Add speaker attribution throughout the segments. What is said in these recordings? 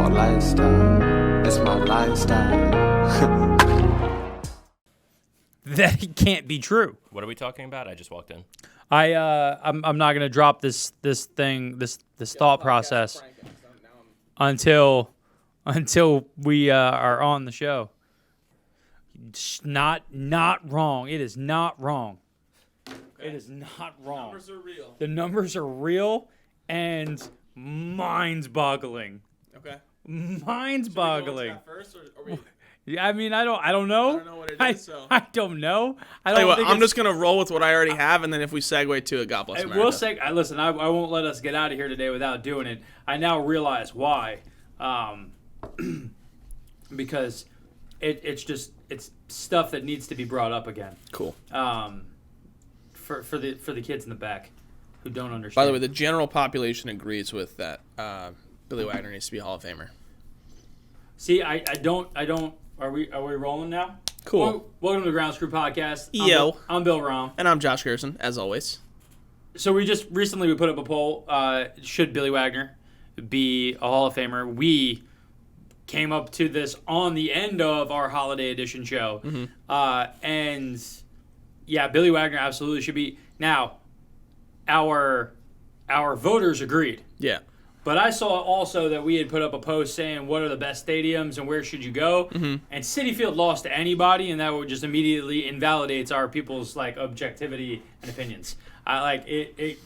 Speaker 1: called lifestyle. It's my lifestyle.
Speaker 2: That can't be true.
Speaker 3: What are we talking about? I just walked in.
Speaker 2: I'm not gonna drop this thought process until we are on the show. It's not wrong. It is not wrong. Okay. It is not wrong.
Speaker 4: The numbers are real.
Speaker 2: The numbers are real and mind-boggling.
Speaker 4: Okay.
Speaker 2: Mind-boggling.
Speaker 4: First, or we...
Speaker 2: Yeah, I mean, I don't know.
Speaker 4: I don't know what it is.
Speaker 2: I don't know.
Speaker 4: I'm just gonna roll with what I already have, and then if we segue to it, God bless America.
Speaker 2: We'll listen. I won't let us get out of here today without doing it. I now realize why, because it's stuff that needs to be brought up again.
Speaker 4: Cool.
Speaker 2: For the kids in the back who don't understand.
Speaker 4: By the way, the general population agrees with that. Billy Wagner needs to be a Hall of Famer.
Speaker 2: See, I don't. Are we rolling now?
Speaker 4: Cool.
Speaker 2: Welcome to the Ground Screw Podcast. I'm Bill Rom.
Speaker 4: And I'm Josh Gerson, as always.
Speaker 2: So we put up a poll. Should Billy Wagner be a Hall of Famer? We came up to this on the end of our Holiday Edition show. Mm-hmm. And yeah, Billy Wagner absolutely should be. Now, our voters agreed.
Speaker 4: Yeah.
Speaker 2: But I saw also that we had put up a post saying what are the best stadiums and where should you go. Mm-hmm. And Citi Field lost to anybody, and that would just immediately invalidates our people's objectivity and opinions. I'm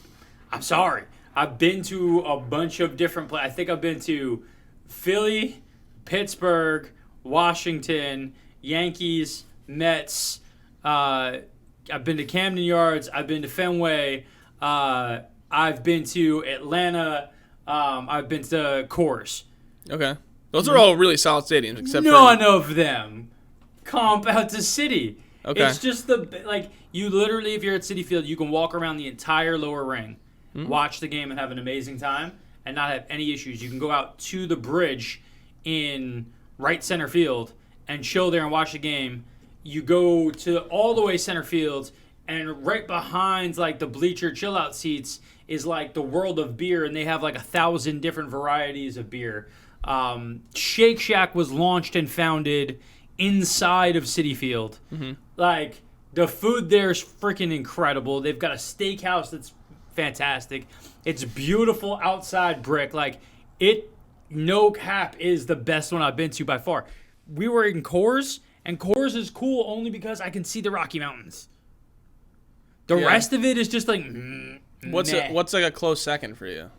Speaker 2: sorry. I've been to a bunch of different places. I think I've been to Philly, Pittsburgh, Washington, Yankees, Mets. I've been to Camden Yards. I've been to Fenway. I've been to Atlanta. I've been to Coors.
Speaker 4: Okay. Those are all really solid stadiums, except
Speaker 2: none of them comp out to Citi.
Speaker 4: Okay.
Speaker 2: It's just you literally, if you're at Citi Field, you can walk around the entire lower ring, watch the game and have an amazing time and not have any issues. You can go out to the bridge in right center field and chill there and watch the game. You go to all the way center field, and right behind the bleacher chill out seats is the world of beer, and they have 1,000 different varieties of beer. Shake Shack was launched and founded inside of Citi Field. Mm-hmm. The food there is freaking incredible. They've got a steakhouse that's fantastic. It's beautiful outside brick. No cap, is the best one I've been to by far. We were in Coors, and Coors is cool only because I can see the Rocky Mountains. The rest of it is just
Speaker 4: What's a close second for you?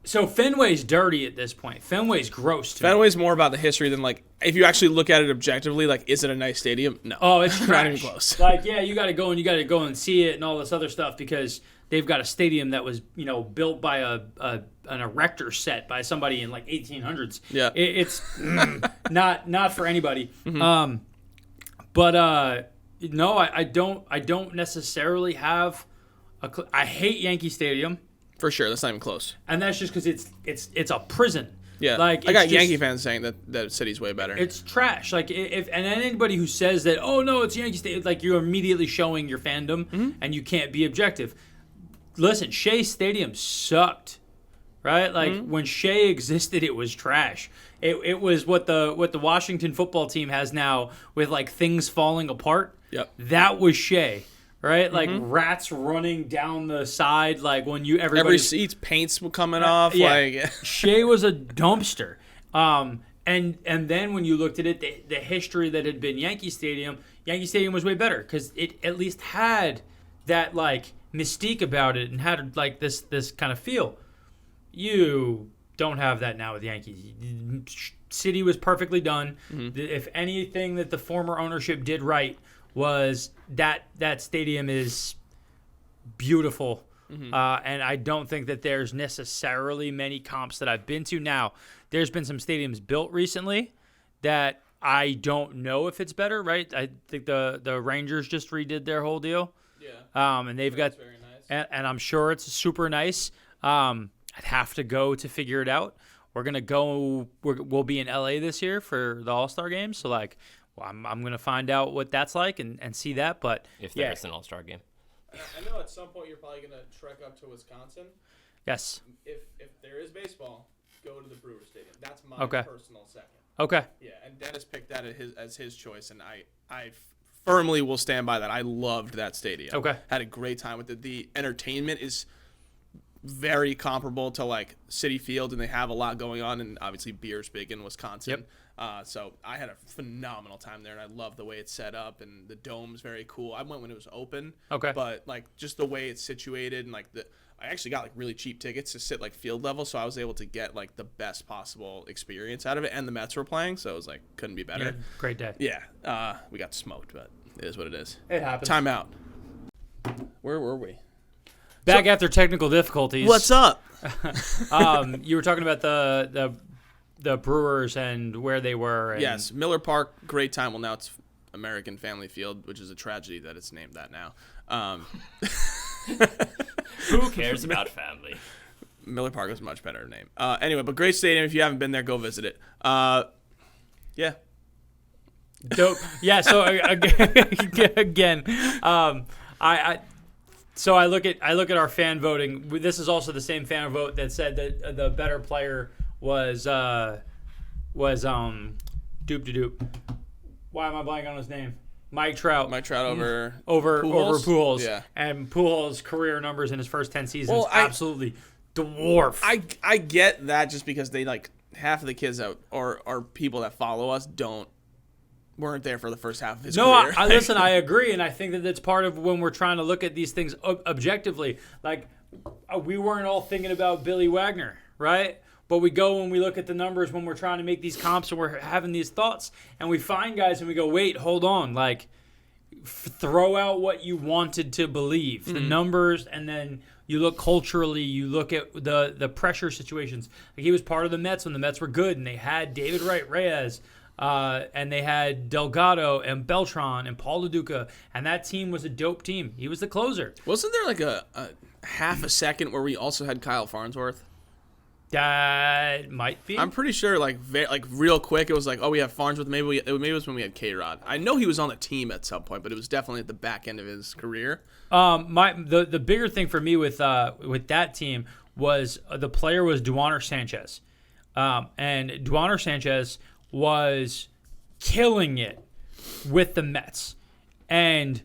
Speaker 2: So Fenway's dirty at this point. Fenway's gross to me.
Speaker 4: Fenway's more about the history than if you actually look at it objectively, is it a nice stadium? No.
Speaker 2: Oh, it's trash.
Speaker 4: Not even close.
Speaker 2: You got to go and see it and all this other stuff because they've got a stadium that was built by an erector set by somebody in 1800s.
Speaker 4: Yeah.
Speaker 2: It's not for anybody. Mm-hmm. No, I don't necessarily have. I hate Yankee Stadium.
Speaker 4: For sure, that's not even close.
Speaker 2: And that's just because it's a prison.
Speaker 4: Yeah, I got Yankee fans saying that City's way better.
Speaker 2: It's trash. And anybody who says that, oh no, it's Yankee Stadium, you're immediately showing your fandom, and you can't be objective. Listen, Shea Stadium sucked, right? When Shea existed, it was trash. It was what the Washington football team has now with things falling apart.
Speaker 4: Yep.
Speaker 2: That was Shea. Right, rats running down the side, every
Speaker 4: seat's paint's coming off.
Speaker 2: Yeah. Shea was a dumpster. And then when you looked at it, the history that had been Yankee Stadium was way better because it at least had that mystique about it and had this kind of feel. You don't have that now with Yankees. City was perfectly done. Mm-hmm. If anything that the former ownership did right was that stadium is beautiful. Mm-hmm. And I don't think that there's necessarily many comps that I've been to. Now, there's been some stadiums built recently that I don't know if it's better, right? I think the Rangers just redid their whole deal. Yeah. And they've got very nice. And I'm sure it's super nice. I'd have to go to figure it out. We're going to go we'll be in LA this year for the All-Star game, so I'm going to find out what that's like and see that, but
Speaker 3: if there is an All-Star game.
Speaker 4: I know at some point you're probably going to trek up to Wisconsin.
Speaker 2: Yes.
Speaker 4: If there is baseball, go to the Brewers Stadium. That's my personal second.
Speaker 2: Okay.
Speaker 4: Yeah, and Dennis picked that as his choice, and I firmly will stand by that. I loved that stadium.
Speaker 2: Okay.
Speaker 4: Had a great time with it. The entertainment is very comparable to like Citi Field, and they have a lot going on, and obviously beer's big in Wisconsin. Yep. So I had a phenomenal time there, and I love the way it's set up, and the dome's very cool. I went when it was open.
Speaker 2: Okay.
Speaker 4: But like just the way it's situated, and like I actually got like really cheap tickets to sit like field level, so I was able to get like the best possible experience out of it. And the Mets were playing, so it was like couldn't be better.
Speaker 2: Yeah, great day.
Speaker 4: Yeah, we got smoked, but it is what it is.
Speaker 2: It happens.
Speaker 4: Timeout. Where were we?
Speaker 2: Back after technical difficulties.
Speaker 4: What's up?
Speaker 2: You were talking about the Brewers and where they were. And
Speaker 4: yes, Miller Park, great time. Well, now it's American Family Field, which is a tragedy that it's named that now.
Speaker 3: Who cares about family?
Speaker 4: Miller Park is a much better name. Anyway, but great stadium. If you haven't been there, go visit it. Yeah.
Speaker 2: Dope. Yeah. So again, So I look at our fan voting. This is also the same fan vote that said that the better player was doop de doop. Why am I blanking on his name? Mike Trout.
Speaker 4: Mike Trout over
Speaker 2: Pujols.
Speaker 4: Yeah.
Speaker 2: And Pujols' career numbers in his first 10 seasons absolutely dwarf.
Speaker 4: I get that just because they like half of the kids that or people that follow us weren't there for the first half of his career.
Speaker 2: No, listen, I agree, and I think that that's part of when we're trying to look at these things objectively. Like, we weren't all thinking about Billy Wagner, right? But we go and we look at the numbers when we're trying to make these comps and we're having these thoughts, and we find guys and we go, wait, hold on. Like, throw out what you wanted to believe, the numbers, and then you look culturally, you look at the pressure situations. Like, he was part of the Mets when the Mets were good, and they had David Reyes, and they had Delgado and Beltran and Paul LaDuca, and that team was a dope team. He was the closer.
Speaker 4: Wasn't there like a half a second where we also had Kyle Farnsworth?
Speaker 2: That might be.
Speaker 4: I'm pretty sure, like real quick, it was like, oh, we have Farnsworth. Maybe it was when we had K-Rod. I know he was on the team at some point, but it was definitely at the back end of his career.
Speaker 2: The bigger thing for me with that team was the player was Duaner Sanchez, and Duaner Sanchez was killing it with the Mets, and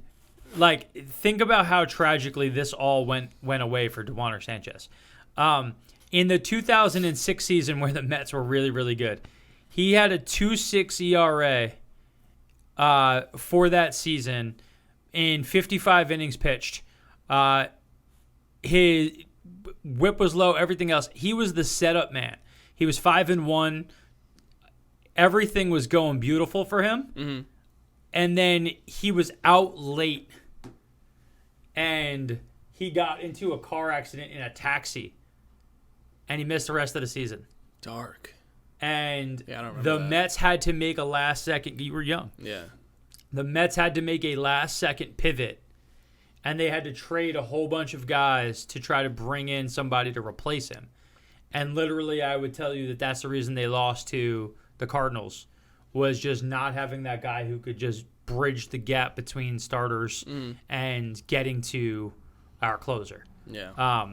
Speaker 2: like think about how tragically this all went away for Duaner Sanchez. In the 2006 season where the Mets were really, really good, he had a 2.6 ERA for that season in 55 innings pitched. His whip was low, everything else. He was the setup man. He was 5-1. Everything was going beautiful for him. Mm-hmm. And then he was out late, and he got into a car accident in a taxi. And he missed the rest of the season.
Speaker 4: Dark.
Speaker 2: And
Speaker 4: I don't remember that.
Speaker 2: Mets had to make a last-second... You were young.
Speaker 4: Yeah.
Speaker 2: The Mets had to make a last-second pivot, and they had to trade a whole bunch of guys to try to bring in somebody to replace him. And literally, I would tell you that that's the reason they lost to the Cardinals, was just not having that guy who could just bridge the gap between starters and getting to our closer.
Speaker 4: Yeah.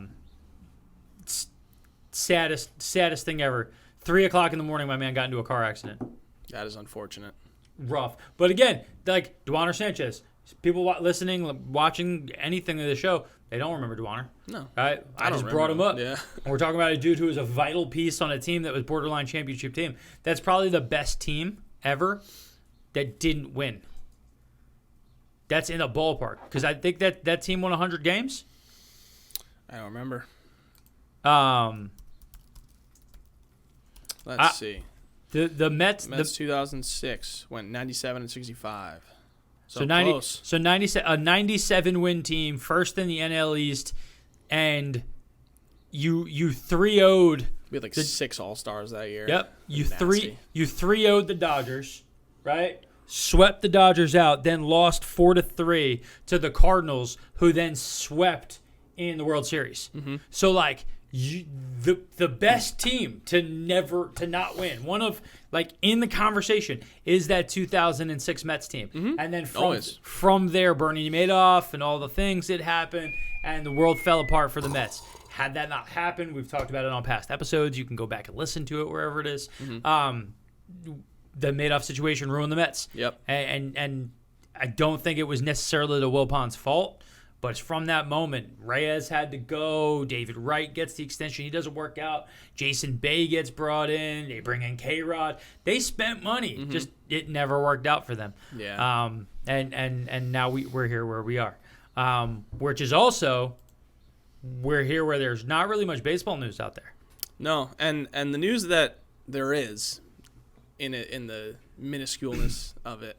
Speaker 2: Saddest thing ever. 3:00 in the morning, my man got into a car accident.
Speaker 4: That is unfortunate.
Speaker 2: Rough. But again, like Duaner Sanchez, people listening, watching anything of the show, they don't remember Duaner.
Speaker 4: No.
Speaker 2: Right? I just brought him up.
Speaker 4: Yeah.
Speaker 2: And we're talking about a dude who was a vital piece on a team that was borderline championship team. That's probably the best team ever that didn't win. That's in the ballpark. Because I think that team won 100 games.
Speaker 4: I don't remember. Let's see.
Speaker 2: The Mets
Speaker 4: 2006 went 97-65.
Speaker 2: So 97 win team, first in the NL East, and you 3-0'd.
Speaker 4: We had like 6 All-Stars that year.
Speaker 2: Yep. You 3-0'd the Dodgers, right? Swept the Dodgers out, then lost 4-3 to the Cardinals, who then swept in the World Series. Mm-hmm. So like the best team to not win, one of like in the conversation, is that 2006 Mets team. Mm-hmm. And then from there, Bernie Madoff and all the things that happened, and the world fell apart for the Mets. had that not happened, we've talked about it on past episodes. You can go back and listen to it wherever it is. The Madoff situation ruined the Mets.
Speaker 4: Yep.
Speaker 2: And I don't think it was necessarily the Wilpons' fault, but it's from that moment. Reyes had to go. David Wright gets the extension. He doesn't work out. Jason Bay gets brought in. They bring in K-Rod. They spent money. Just it never worked out for them.
Speaker 4: Yeah.
Speaker 2: And now we're here where we are. Which is also, we're here where there's not really much baseball news out there.
Speaker 4: No, and the news that there is in the minusculeness of it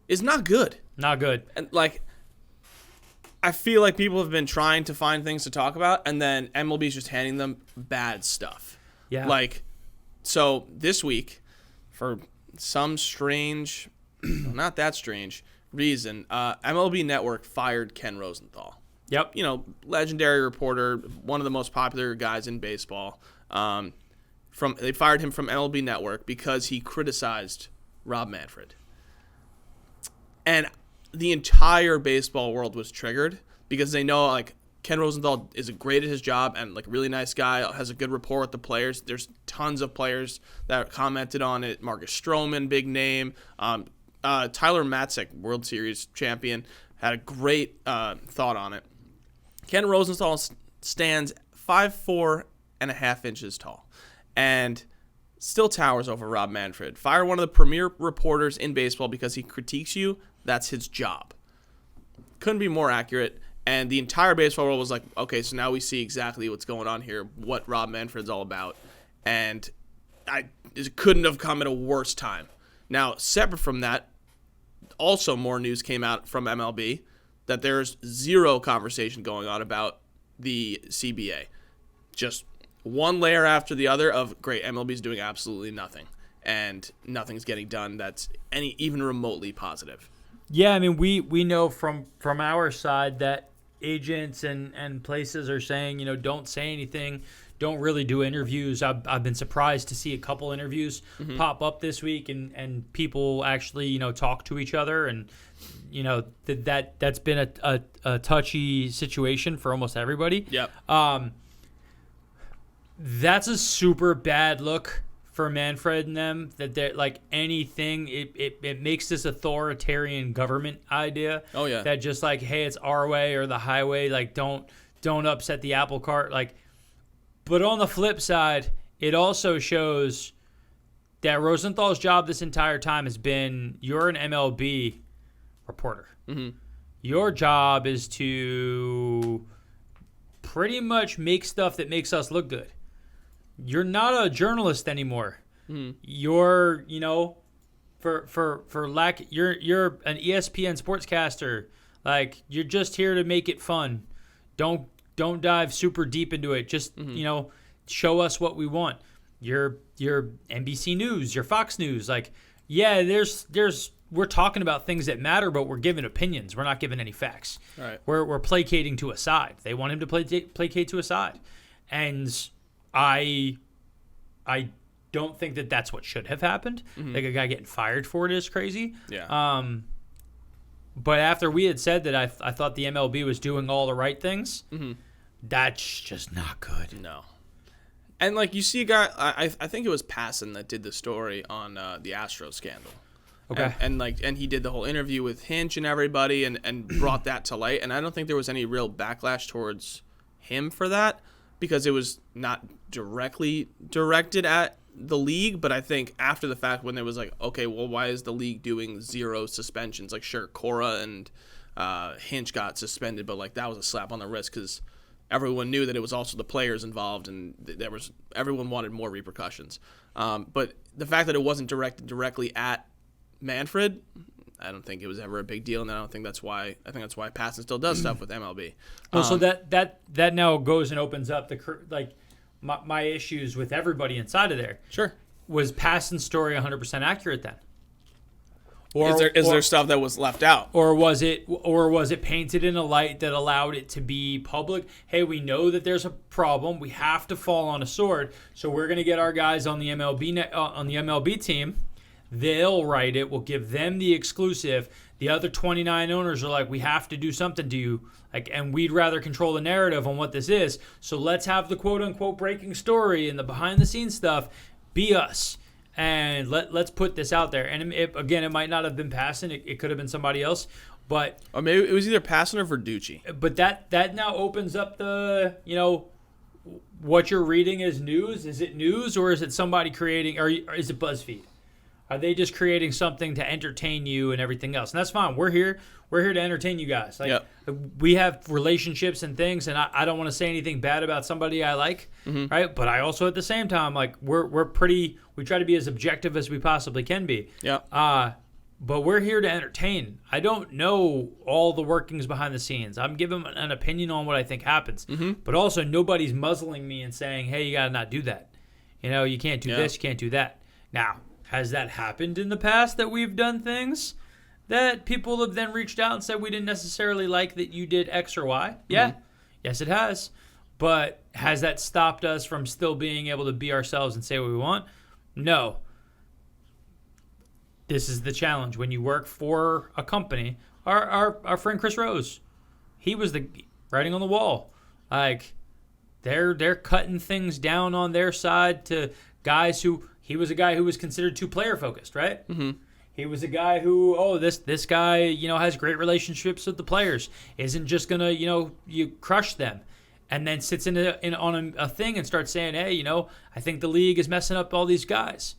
Speaker 4: is not good.
Speaker 2: Not good.
Speaker 4: And like, I feel like people have been trying to find things to talk about, and then MLB's just handing them bad stuff.
Speaker 2: Yeah.
Speaker 4: Like, so this week, for some strange, not that strange reason, MLB Network fired Ken Rosenthal.
Speaker 2: Yep.
Speaker 4: You know, legendary reporter, one of the most popular guys in baseball. They fired him from MLB Network because he criticized Rob Manfred. And the entire baseball world was triggered because they know, like, Ken Rosenthal is great at his job and, like, really nice guy, has a good rapport with the players. There's tons of players that commented on it. Marcus Stroman, big name. Tyler Matzek, World Series champion, had a great thought on it. Ken Rosenthal stands 5'4" and a half inches tall and still towers over Rob Manfred. Fire one of the premier reporters in baseball because he critiques you. That's his job. Couldn't be more accurate. And the entire baseball world was like, okay, so now we see exactly what's going on here, what Rob Manfred's all about. And it couldn't have come at a worse time. Now, separate from that, also more news came out from MLB that there's zero conversation going on about the CBA. Just one layer after the other of, great, MLB's doing absolutely nothing. And nothing's getting done that's even remotely positive.
Speaker 2: Yeah, I mean, we know from our side that agents and places are saying, don't say anything, don't really do interviews. I've been surprised to see a couple interviews pop up this week and people actually, talk to each other. And, that's been a touchy situation for almost everybody.
Speaker 4: Yep.
Speaker 2: That's a super bad look for Manfred and them, that they're like anything, it makes this authoritarian government idea.
Speaker 4: Oh yeah.
Speaker 2: That just like, hey, it's our way or the highway, like don't upset the apple cart. Like, but on the flip side, it also shows that Rosenthal's job this entire time has been, you're an MLB reporter. Your job is to pretty much make stuff that makes us look good. You're not a journalist anymore. You're, for lack, you're an ESPN sportscaster. Like, you're just here to make it fun. Don't dive super deep into it. Just, show us what we want. You're NBC News, you're Fox News. Like, yeah, we're talking about things that matter, but we're giving opinions. We're not giving any facts.
Speaker 4: Right.
Speaker 2: We're placating to a side. They want him to placate to a side. And I don't think that that's what should have happened. Like, a guy getting fired for it is crazy.
Speaker 4: Yeah.
Speaker 2: But after we had said that I thought the MLB was doing all the right things, that's just not good.
Speaker 4: No. And, like, you see a guy, I think it was Passan that did the story on the Astros scandal.
Speaker 2: Okay.
Speaker 4: And he did the whole interview with Hinch and everybody and brought that to light. And I don't think there was any real backlash towards him for that because it was not directly directed at the league. But I think after the fact, when there was like, okay, well, why is the league doing 0 suspensions? Like, sure, Cora and Hinch got suspended, but like that was a slap on the wrist because everyone knew that it was also the players involved and everyone wanted more repercussions. But the fact that it wasn't directed directly at Manfred, I don't think it was ever a big deal, and I think that's why Passan still does stuff with MLB.
Speaker 2: Well, so that now goes and opens up my issues with everybody inside of there.
Speaker 4: Sure.
Speaker 2: Was Passan's story 100% accurate then?
Speaker 4: Is there stuff that was left out?
Speaker 2: Or was it painted in a light that allowed it to be public? Hey, we know that there's a problem. We have to fall on a sword. So we're going to get our guys on the MLB team. They'll write it. We'll give them the exclusive. The other 29 owners are like, we have to do something to you, like, and we'd rather control the narrative on what this is. So let's have the quote unquote breaking story and the behind the scenes stuff be us, and let's put this out there. And it might not have been Passan. It could have been somebody else, but
Speaker 4: or maybe it was either Passan or Verducci.
Speaker 2: But that now opens up the, what you're reading as news. Is it news, or is it somebody creating, or is it BuzzFeed? Are they just creating something to entertain you and everything else? And that's fine. We're here to entertain you guys. Like, we have relationships and things, and I don't want to say anything bad about somebody I like, right? But I also, at the same time, like, we try to be as objective as we possibly can be.
Speaker 4: Yeah.
Speaker 2: But we're here to entertain. I don't know all the workings behind the scenes. I'm giving an opinion on what I think happens. But also, nobody's muzzling me and saying, hey, you got to not do that. You can't do this, you can't do that. Now, has that happened in the past that we've done things that people have then reached out and said we didn't necessarily like that you did X or Y? Yeah. Yes, it has. But has that stopped us from still being able to be ourselves and say what we want? No. This is the challenge. When you work for a company, our friend Chris Rose, he was the writing on the wall. Like, they're cutting things down on their side to guys who, he was a guy who was considered too player focused, right? He was a guy who, this guy, has great relationships with the players, isn't just gonna, you crush them, and then sits on a thing and starts saying, hey, I think the league is messing up all these guys.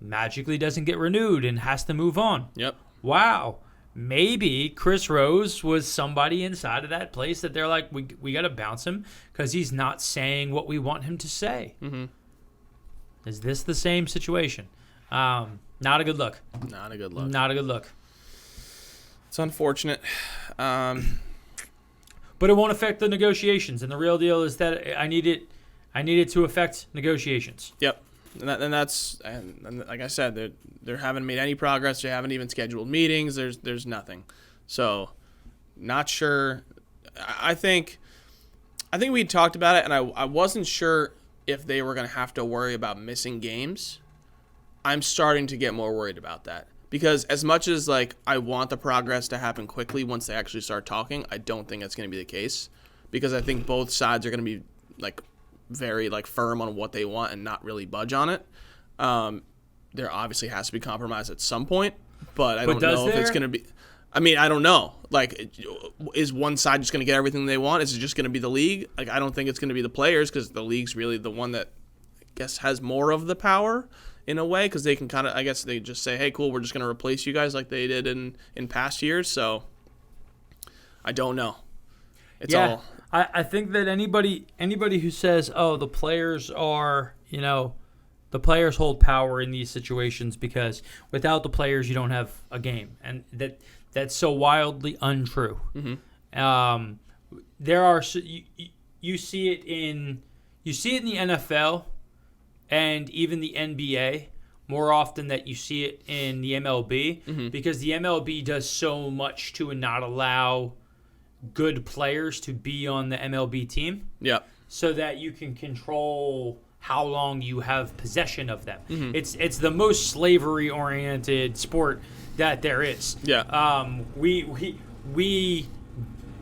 Speaker 2: Magically doesn't get renewed and has to move on.
Speaker 4: Yep.
Speaker 2: Wow. Maybe Chris Rose was somebody inside of that place that they're like, we got to bounce him because he's not saying what we want him to say. Is this the same situation? Not a good look.
Speaker 4: Not a good look.
Speaker 2: Not a good look.
Speaker 4: It's unfortunate.
Speaker 2: But it won't affect the negotiations. And the real deal is that I need it to affect negotiations.
Speaker 4: Yep. And that's like I said, they haven't made any progress. They haven't even scheduled meetings. There's nothing. So, not sure. I think we talked about it, and I wasn't sure if they were going to have to worry about missing games. I'm starting to get more worried about that, because as much as like I want the progress to happen quickly once they actually start talking, I don't think that's going to be the case, because I think both sides are going to be like very like firm on what they want and not really budge on it. There obviously has to be compromise at some point, but I don't know if it's going to be. I mean, I don't know. Like, is one side just going to get everything they want? Is it just going to be the league? Like, I don't think it's going to be the players, because the league's really the one that I guess has more of the power in a way, because they can kind of, I guess they just say, hey, cool, we're just going to replace you guys like they did in past years. So I don't know. It's all.
Speaker 2: I think that anybody who says, oh, the players are, the players hold power in these situations because without the players you don't have a game, and that's so wildly untrue. There are you see it in the NFL and even the NBA more often than you see it in the MLB, because the MLB does so much to not allow good players to be on the MLB team. So that you can control how long you have possession of them. It's the most slavery oriented sport that there is. We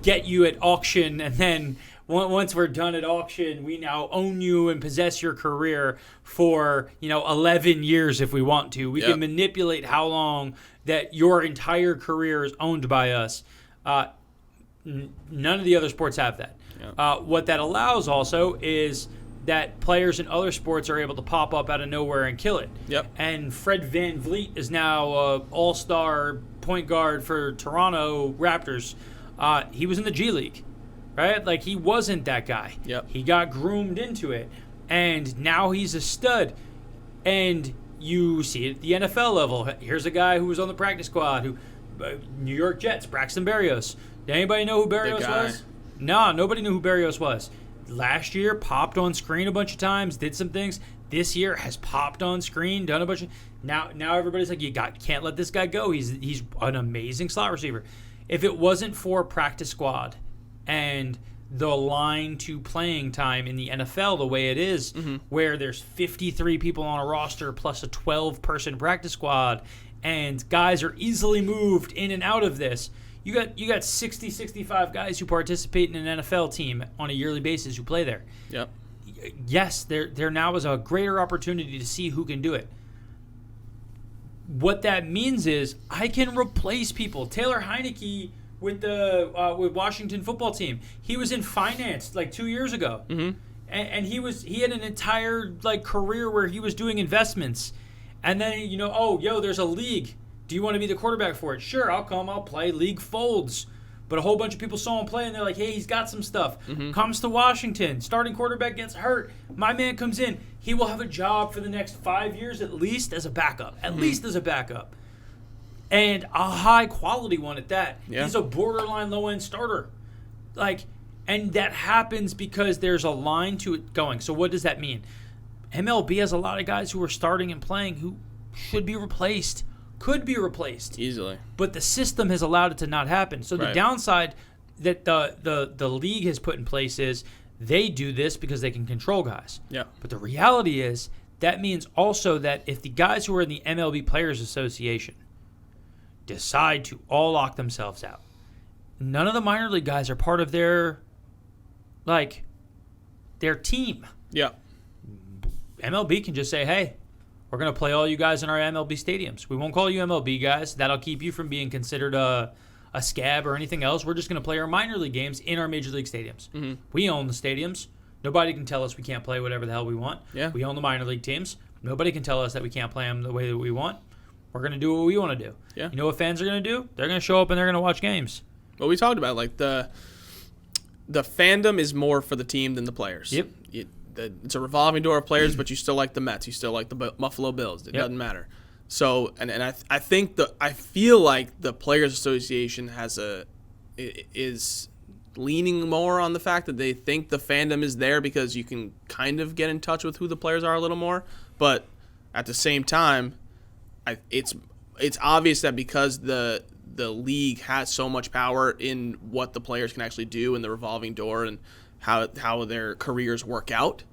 Speaker 2: get you at auction, and then once we're done at auction, we now own you and possess your career for 11 years if we want to. We can manipulate how long that your entire career is owned by us. None of the other sports have that. What that allows also is that players in other sports are able to pop up out of nowhere and kill it. And Fred VanVleet is now an all-star point guard for Toronto Raptors. He was in the G League, right? Like, he wasn't that guy. He got groomed into it, and now he's a stud. And you see it at the NFL level. Here's a guy who was on the practice squad, who New York Jets, Braxton Barrios. Did anybody know who Barrios was? No, nobody knew who Barrios was. Last year, popped on screen a bunch of times, did some things. This year has popped on screen, done a bunch of. Now everybody's like, can't let this guy go. He's an amazing slot receiver. If it wasn't for practice squad and the line to playing time in the NFL the way it is, where there's 53 people on a roster plus a 12-person practice squad, and guys are easily moved in and out of this. You got 60, 65 guys who participate in an NFL team on a yearly basis who play there.
Speaker 4: Yep.
Speaker 2: Yes, there now is a greater opportunity to see who can do it. What that means is I can replace people. Taylor Heineke with the with Washington football team, he was in finance like 2 years ago, and he had an entire like career where he was doing investments, and then there's a league. Do you want to be the quarterback for it? Sure, I'll come. I'll play. League folds. But a whole bunch of people saw him play, and they're like, hey, he's got some stuff. Comes to Washington. Starting quarterback gets hurt. My man comes in. He will have a job for the next 5 years at least as a backup. At least as a backup. And a high-quality one at that. Yeah. He's a borderline low-end starter. And that happens because there's a line to it going. So what does that mean? MLB has a lot of guys who are starting and playing who should be replaced. Could be replaced
Speaker 4: easily,
Speaker 2: but the system has allowed it to not happen. So the downside that the league has put in place is they do this because they can control guys.
Speaker 4: Yeah.
Speaker 2: But the reality is that means also that if the guys who are in the MLB Players Association decide to all lock themselves out, none of the minor league guys are part of their team.
Speaker 4: Yeah.
Speaker 2: MLB can just say, hey, we're going to play all you guys in our MLB stadiums. We won't call you MLB guys. That'll keep you from being considered a scab or anything else. We're just going to play our minor league games in our major league stadiums. We own the stadiums. Nobody can tell us we can't play whatever the hell we want.
Speaker 4: Yeah.
Speaker 2: We own the minor league teams. Nobody can tell us that we can't play them the way that we want. We're going to do what we want to do.
Speaker 4: Yeah.
Speaker 2: You know what fans are going to do? They're going to show up and they're going to watch games.
Speaker 4: Well, we talked about the fandom is more for the team than the players.
Speaker 2: Yep.
Speaker 4: It's a revolving door of players, but you still like the Mets. You still like the Buffalo Bills. It doesn't matter. So, and I feel like the Players Association is leaning more on the fact that they think the fandom is there because you can kind of get in touch with who the players are a little more. But at the same time, it's obvious that because the league has so much power in what the players can actually do in the revolving door and how their careers work out,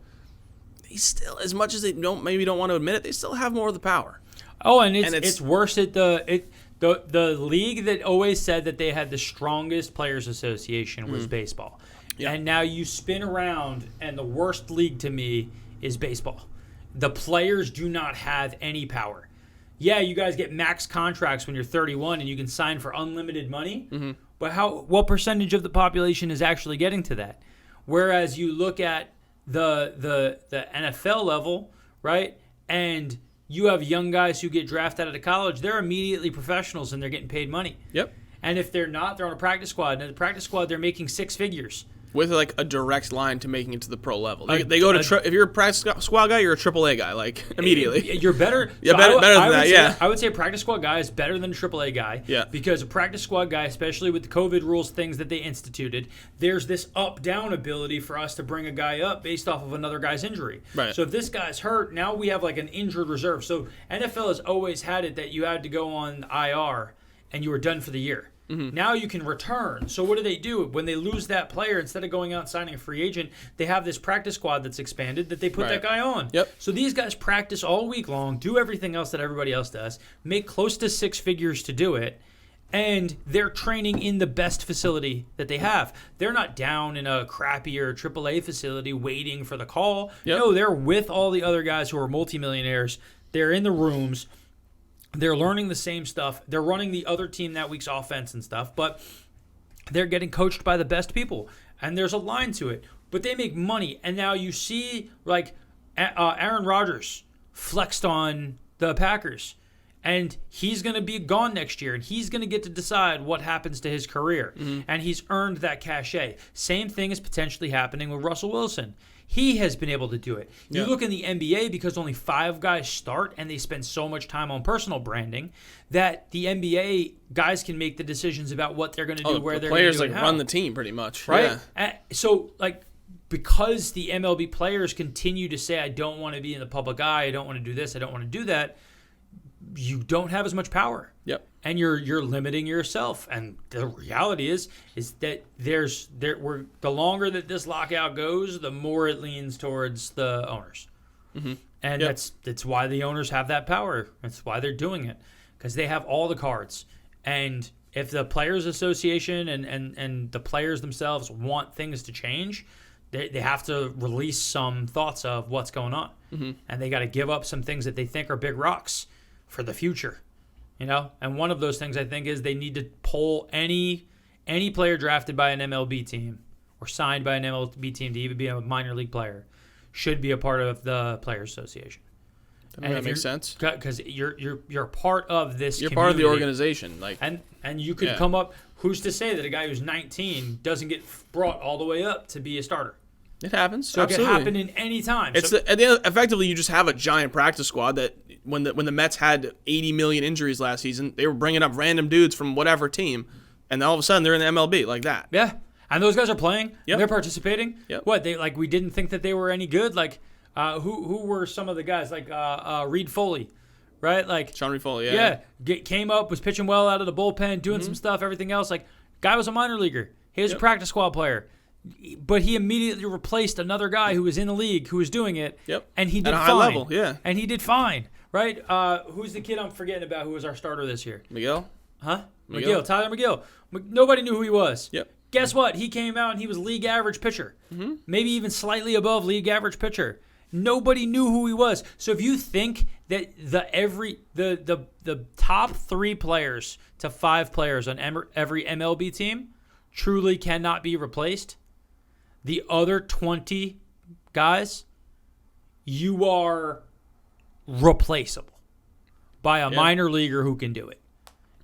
Speaker 4: they still, as much as they don't want to admit it, they still have more of the power.
Speaker 2: Oh, and it's worse at the league that always said that they had the strongest players association was baseball. Yeah. And now you spin around, and the worst league to me is baseball. The players do not have any power. Yeah, you guys get max contracts when you're 31 and you can sign for unlimited money, but what percentage of the population is actually getting to that? Whereas you look at the NFL level, right, and you have young guys who get drafted out of college, they're immediately professionals and they're getting paid money.
Speaker 4: Yep.
Speaker 2: And if they're not, they're on a practice squad. And at the practice squad, they're making six figures.
Speaker 4: With a direct line to making it to the pro level. They go to if you're a practice squad guy, you're a AAA guy, immediately.
Speaker 2: You're better.
Speaker 4: Yeah, better than that. Yeah,
Speaker 2: I would say a practice squad guy is better than a AAA guy.
Speaker 4: Yeah,
Speaker 2: because a practice squad guy, especially with the COVID rules, things that they instituted, there's this up-down ability for us to bring a guy up based off of another guy's injury.
Speaker 4: Right.
Speaker 2: So if this guy's hurt, now we have an injured reserve. So NFL has always had it that you had to go on IR and you were done for the year. Now you can return. So what do? When they lose that player, instead of going out and signing a free agent, they have this practice squad that's expanded that they put that guy on.
Speaker 4: Yep.
Speaker 2: So these guys practice all week long, do everything else that everybody else does, make close to six figures to do it, and they're training in the best facility that they have. They're not down in a crappier AAA facility waiting for the call.
Speaker 4: Yep.
Speaker 2: No, they're with all the other guys who are multimillionaires. They're in the rooms. They're learning the same stuff. They're running the other team that week's offense and stuff, but they're getting coached by the best people, and there's a line to it. But they make money, and now you see Aaron Rodgers flexed on the Packers, and he's going to be gone next year, and he's going to get to decide what happens to his career, and he's earned that cachet. Same thing is potentially happening with Russell Wilson. He has been able to do it. You look in the NBA, because only 5 guys start and they spend so much time on personal branding, that the NBA guys can make the decisions about what they're going to do, where they're going to do it.
Speaker 4: Players run the team pretty much.
Speaker 2: Right?
Speaker 4: Yeah.
Speaker 2: So because the MLB players continue to say, I don't want to be in the public eye, I don't want to do this, I don't want to do that, you don't have as much power.
Speaker 4: Yep.
Speaker 2: And you're limiting yourself. And the reality is that the longer that this lockout goes, the more it leans towards the owners. And that's why the owners have that power. That's why they're doing it. because they have all the cards. And if the Players Association and the players themselves want things to change, they have to release some thoughts of what's going on. Mm-hmm. And they got to give up some things that they think are big rocks for the future. And one of those things I think is they need to pull any player drafted by an MLB team or signed by an MLB team to even be a minor league player should be a part of the Players Association.
Speaker 4: That makes sense.
Speaker 2: Because you're part of this.
Speaker 4: You're
Speaker 2: community.
Speaker 4: part of the organization,
Speaker 2: and you could come up. Who's to say that a guy who's 19 doesn't get brought all the way up to be a starter?
Speaker 4: It happens.
Speaker 2: So
Speaker 4: absolutely.
Speaker 2: it can happen in any time.
Speaker 4: Effectively, you just have a giant practice squad that when the Mets had 80 million injuries last season, they were bringing up random dudes from whatever team, and all of a sudden they're in the MLB like that.
Speaker 2: Yeah, and those guys are playing.
Speaker 4: Yep.
Speaker 2: They're participating.
Speaker 4: Yep.
Speaker 2: What we didn't think that they were any good. Who were some of the guys Reed Foley, right?
Speaker 4: Sean Reed Foley. Yeah.
Speaker 2: Came up, was pitching well out of the bullpen, doing some stuff. Everything else, guy was a minor leaguer. He was a practice squad player. But he immediately replaced another guy who was in the league who was doing it.
Speaker 4: Yep.
Speaker 2: And he did fine.
Speaker 4: At a high level, yeah.
Speaker 2: And he did fine, right? Who's the kid I'm forgetting about who was our starter this year?
Speaker 4: Miguel?
Speaker 2: Huh? McGill. Tyler McGill. Nobody knew who he was.
Speaker 4: Yep.
Speaker 2: Guess what? He came out and he was league average pitcher. Mm-hmm. Maybe even slightly above league average pitcher. Nobody knew who he was. So if you think that the top 3 players to 5 players on every MLB team truly cannot be replaced, the other 20 guys, you are replaceable by a minor leaguer who can do it.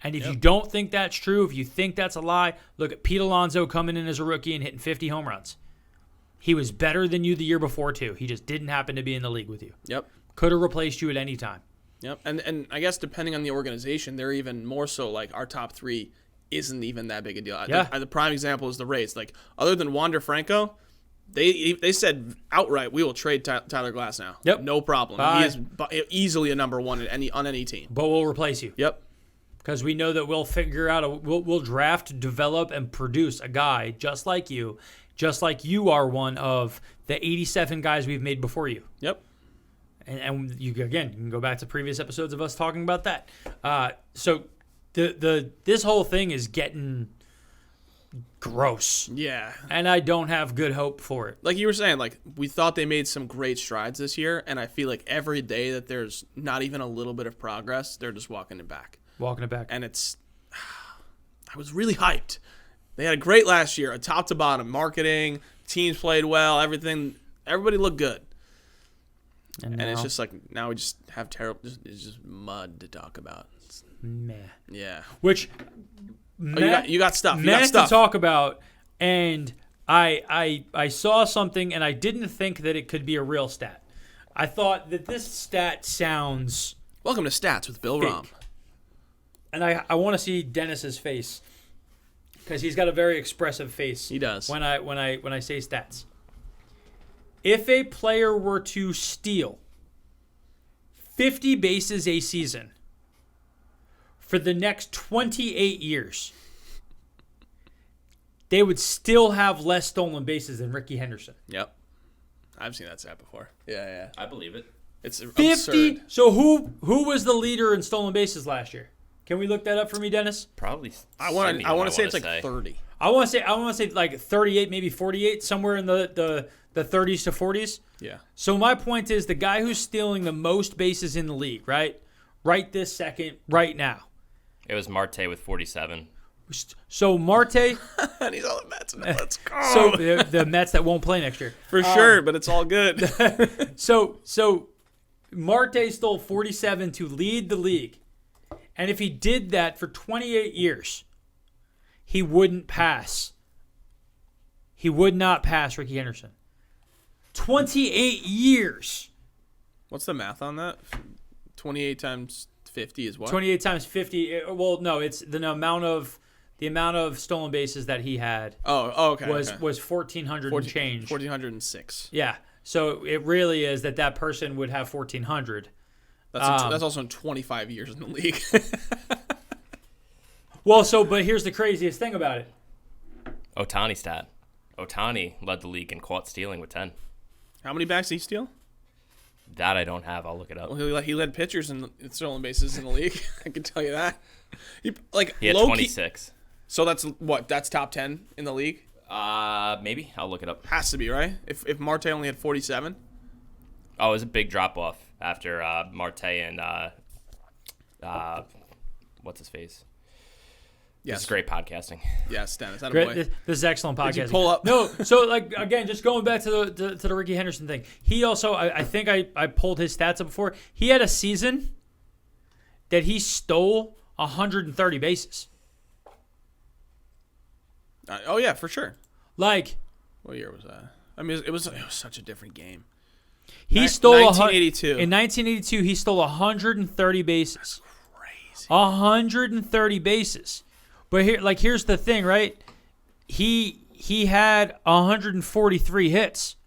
Speaker 2: And if you don't think that's true, if you think that's a lie, look at Pete Alonso coming in as a rookie and hitting 50 home runs. He was better than you the year before, too. He just didn't happen to be in the league with you. Yep. Could have replaced you at any time.
Speaker 4: Yep. And I guess depending on the organization, they're even more so our top 3 isn't even that big a deal.
Speaker 2: Yeah.
Speaker 4: The prime example is the Rays. Other than Wander Franco, they said outright, we will trade Tyler Glass now.
Speaker 2: Yep.
Speaker 4: No problem. He is easily a number 1 on any team.
Speaker 2: But we'll replace you.
Speaker 4: Yep.
Speaker 2: Because we know that we'll figure out, we'll draft, develop, and produce a guy just like you are one of the 87 guys we've made before you.
Speaker 4: Yep.
Speaker 2: And you can go back to previous episodes of us talking about that. So this whole thing is getting gross.
Speaker 4: Yeah.
Speaker 2: And I don't have good hope for it.
Speaker 4: Like you were saying, we thought they made some great strides this year, and I feel like every day that there's not even a little bit of progress, they're just walking it back. And I was really hyped. They had a great last year, a top to bottom marketing, teams played well, everything. Everybody looked good. And it's just now we just have terrible. It's just mud to talk about.
Speaker 2: Meh.
Speaker 4: Yeah.
Speaker 2: Which
Speaker 4: you got stuff.
Speaker 2: To talk about, and I saw something, and I didn't think that it could be a real stat. I thought that this stat sounds.
Speaker 4: Welcome to Stats with Bill Rom.
Speaker 2: And I want to see Dennis's face because he's got a very expressive face.
Speaker 4: He does.
Speaker 2: When I say stats. If a player were to steal 50 bases a season for the next 28 years, they would still have less stolen bases than Ricky Henderson.
Speaker 4: Yep. I've seen that stat before. Yeah.
Speaker 3: I believe it.
Speaker 4: It's
Speaker 2: 50.
Speaker 4: Absurd.
Speaker 2: So who was the leader in stolen bases last year? Can we look that up for me, Dennis?
Speaker 3: Probably.
Speaker 4: I want to say it's 30.
Speaker 2: I want to say 38, maybe 48, somewhere in the 30s to 40s.
Speaker 4: Yeah.
Speaker 2: So my point is the guy who's stealing the most bases in the league, right this second, right now.
Speaker 3: It was Marte with 47.
Speaker 2: So Marte.
Speaker 4: And he's on the Mets. Let's go.
Speaker 2: So the Mets that won't play next year.
Speaker 4: For sure, but it's all good.
Speaker 2: So Marte stole 47 to lead the league. And if he did that for 28 years, he wouldn't pass. He would not pass Ricky Henderson. 28 years.
Speaker 4: What's the math on that? 28 times 50 is what?
Speaker 2: 28 times 50. Well, no, it's the amount of stolen bases that he had.
Speaker 4: Oh, okay.
Speaker 2: Was 1,400 and change.
Speaker 4: 1,406.
Speaker 2: Yeah. So it really is that person would have 1,400.
Speaker 4: That's also in 25 years in the league.
Speaker 2: But here's the craziest thing about it.
Speaker 3: Ohtani stat. Ohtani led the league in caught stealing with 10.
Speaker 4: How many backs did he steal?
Speaker 3: That I don't have. I'll look it up.
Speaker 4: Well, he led pitchers in stolen bases in the league. I can tell you that. He
Speaker 3: had 26.
Speaker 4: So that's top 10 in the league?
Speaker 3: Maybe. I'll look it up.
Speaker 4: Has to be, right? If Marte only had 47?
Speaker 3: Oh, it was a big drop-off after Marte and what's his face?
Speaker 4: Yes.
Speaker 3: This is great podcasting.
Speaker 4: Yes, Dennis.
Speaker 2: Great. This is excellent podcasting.
Speaker 4: Did you pull up?
Speaker 2: No, so like again, just going back to the Ricky Henderson thing. He also, I think I pulled his stats up before. He had a season that he stole 130 bases.
Speaker 4: Oh yeah, for sure.
Speaker 2: Like,
Speaker 4: what year was that? I mean, it was such a different game.
Speaker 2: He stole
Speaker 4: 1982.
Speaker 2: In 1982, he stole 130 bases.
Speaker 4: Crazy.
Speaker 2: 130 bases. But here's the thing, right? He had 143 hits.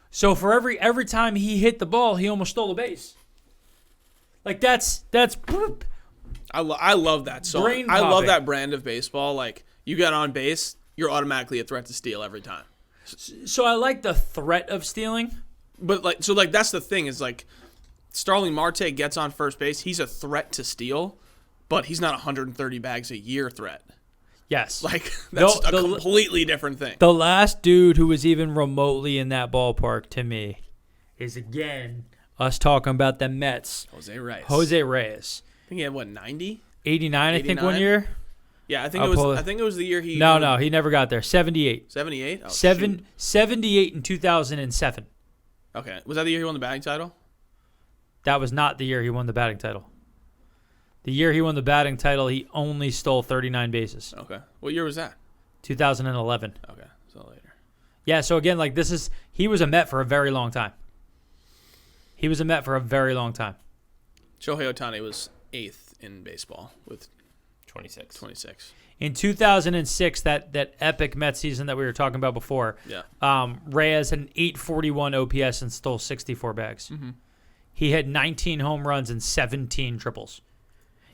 Speaker 2: So for every time he hit the ball, he almost stole a base. Like that's boop.
Speaker 4: I love that song.
Speaker 2: Brain
Speaker 4: I love
Speaker 2: popping.
Speaker 4: that brand of baseball. Like, you get on base, you're automatically a threat to steal every time.
Speaker 2: So I like the threat of stealing.
Speaker 4: But that's the thing is like Starling Marte gets on first base, he's a threat to steal, but he's not 130 bags a year threat.
Speaker 2: Yes.
Speaker 4: Like that's a completely different thing.
Speaker 2: The last dude who was even remotely in that ballpark to me is again us talking about the Mets.
Speaker 4: Jose Reyes.
Speaker 2: I
Speaker 4: think he had 90?
Speaker 2: 89, I think
Speaker 4: 89?
Speaker 2: 1 year.
Speaker 4: Yeah, I think it was the year he
Speaker 2: No, he never got there. 78.
Speaker 4: 78? Oh,
Speaker 2: 78 in 2007.
Speaker 4: Okay. Was that the year he won the batting title?
Speaker 2: That was not the year he won the batting title. The year he won the batting title, he only stole 39 bases.
Speaker 4: Okay. What year was that?
Speaker 2: 2011.
Speaker 4: Okay. So later.
Speaker 2: Yeah, so again, like he was a Met for a very long time.
Speaker 4: Shohei Ohtani was 8th in baseball with
Speaker 3: 26.
Speaker 2: In 2006, that epic Met season that we were talking about before, Reyes had an 841 OPS and stole 64 bags.
Speaker 4: Mm-hmm.
Speaker 2: He had 19 home runs and 17 triples.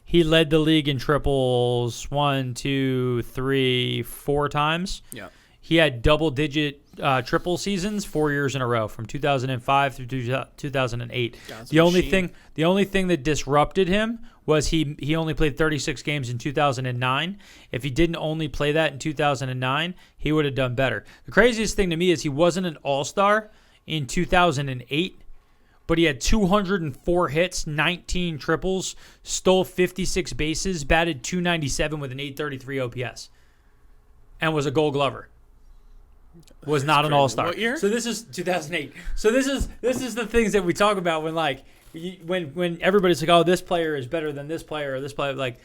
Speaker 2: He led the league in triples 1, 2, 3, 4 times.
Speaker 4: Yeah.
Speaker 2: He had double-digit triple seasons 4 years in a row, from 2005 through 2008. The only thing that disrupted him was he only played 36 games in 2009. If he didn't only play that in 2009, he would have done better. The craziest thing to me is he wasn't an all-star in 2008, but he had 204 hits, 19 triples, stole 56 bases, batted .297 with an .833 OPS, and was a Gold Glover. Was not an all-star.
Speaker 4: What year?
Speaker 2: So this is 2008. So this is the things that we talk about when when everybody's like, oh, this player is better than this player or this player. Like,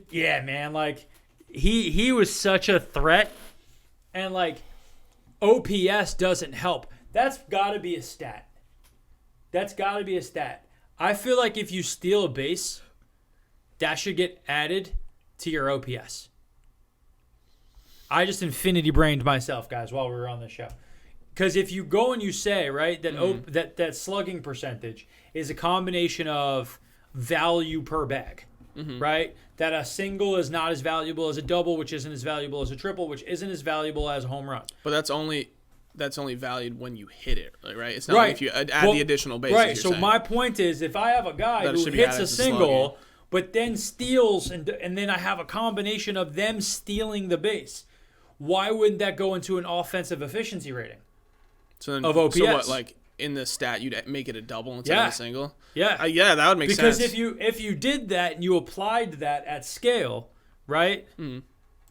Speaker 2: yeah, man. Like he was such a threat, and like OPS doesn't help. That's got to be a stat. I feel like if you steal a base, that should get added to your OPS. I just infinity brained myself, guys, while we were on the show. Because if you go and you say, right, that that slugging percentage is a combination of value per bag, right? That a single is not as valuable as a double, which isn't as valuable as a triple, which isn't as valuable as a home run.
Speaker 4: But that's only valued when you hit it, right? It's not like if you add the additional bases.
Speaker 2: Right. So my point is, if I have a guy who hits a single, but then steals, and then I have a combination of them stealing the base, why wouldn't that go into an offensive efficiency rating of OPS?
Speaker 4: So what, like in the stat, you'd make it a double instead of a single?
Speaker 2: Yeah.
Speaker 4: Yeah, that would make sense.
Speaker 2: Because if you did that and you applied that at scale, right? Mm-hmm.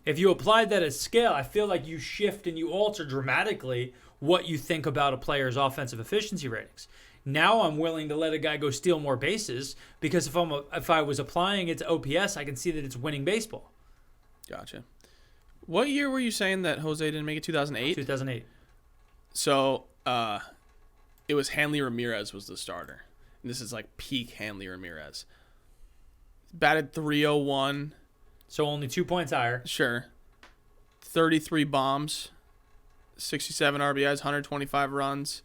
Speaker 2: If you applied that at scale, I feel like you shift and you alter dramatically what you think about a player's offensive efficiency ratings. Now I'm willing to let a guy go steal more bases because if I was applying it to OPS, I can see that it's winning baseball.
Speaker 4: Gotcha. What year were you saying that Jose didn't make it? 2008?
Speaker 2: 2008.
Speaker 4: So it was Hanley Ramirez was the starter. And this is like peak Hanley Ramirez. Batted .301.
Speaker 2: So only 2 points higher.
Speaker 4: Sure. 33 bombs, 67 RBIs, 125 runs,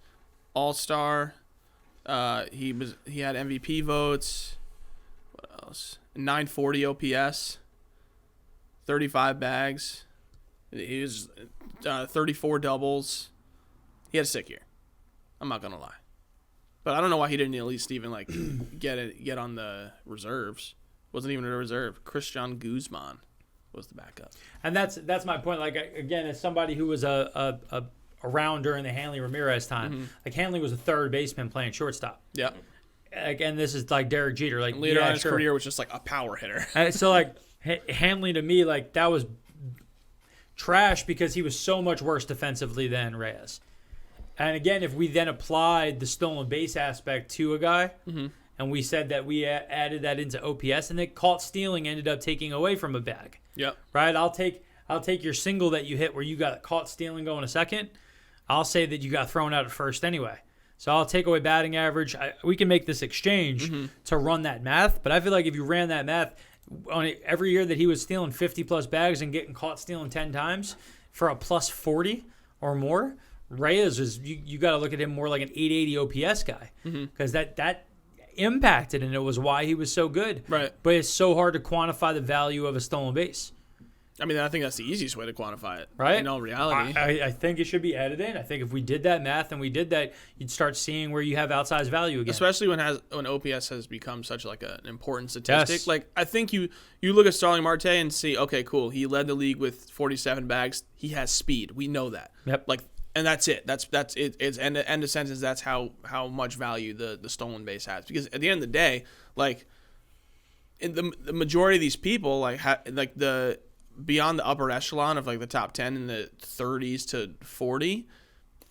Speaker 4: All-Star. He had MVP votes. What else? 940 OPS. 35 bags. He was 34 doubles. He had a sick year. I'm not gonna lie, but I don't know why he didn't at least even like get on the reserves. Wasn't even a reserve. Christian Guzman was the backup.
Speaker 2: And that's my point. Like, again, as somebody who was around during the Hanley Ramirez time, like Hanley was a third baseman playing shortstop.
Speaker 4: Yeah.
Speaker 2: Again, this is like Derek Jeter. Like
Speaker 4: later on in his career was just like a power hitter.
Speaker 2: So like Hanley to me, like that was trash because he was so much worse defensively than Reyes. And again, if we then applied the stolen base aspect to a guy, and we said that we added that into OPS, and that caught stealing ended up taking away from a bag.
Speaker 4: Yep.
Speaker 2: Right. I'll take your single that you hit where you got caught stealing going to second. I'll say that you got thrown out at first anyway. So I'll take away batting average. We can make this exchange to run that math, but I feel like if you ran that math on every year that he was stealing 50-plus bags and getting caught stealing 10 times for a plus 40 or more, Reyes is you got to look at him more like an 880 OPS guy because that impacted, and it was why he was so good.
Speaker 4: Right.
Speaker 2: But it's so hard to quantify the value of a stolen base.
Speaker 4: I mean, I think that's the easiest way to quantify it.
Speaker 2: Right?
Speaker 4: In all reality.
Speaker 2: I think it should be added in. I think if we did that math and we did that, you'd start seeing where you have outsized value again.
Speaker 4: Especially when OPS has become such like an important statistic.
Speaker 2: Yes.
Speaker 4: Like I think you look at Starling Marte and see, okay, cool. He led the league with 47 bags. He has speed. We know that.
Speaker 2: Yep.
Speaker 4: Like, and that's it. That's it. It's end of sentence. That's how much value the stolen base has. Because at the end of the day, like in the majority of these people, like the beyond the upper echelon of like the top 10 in the 30s to 40,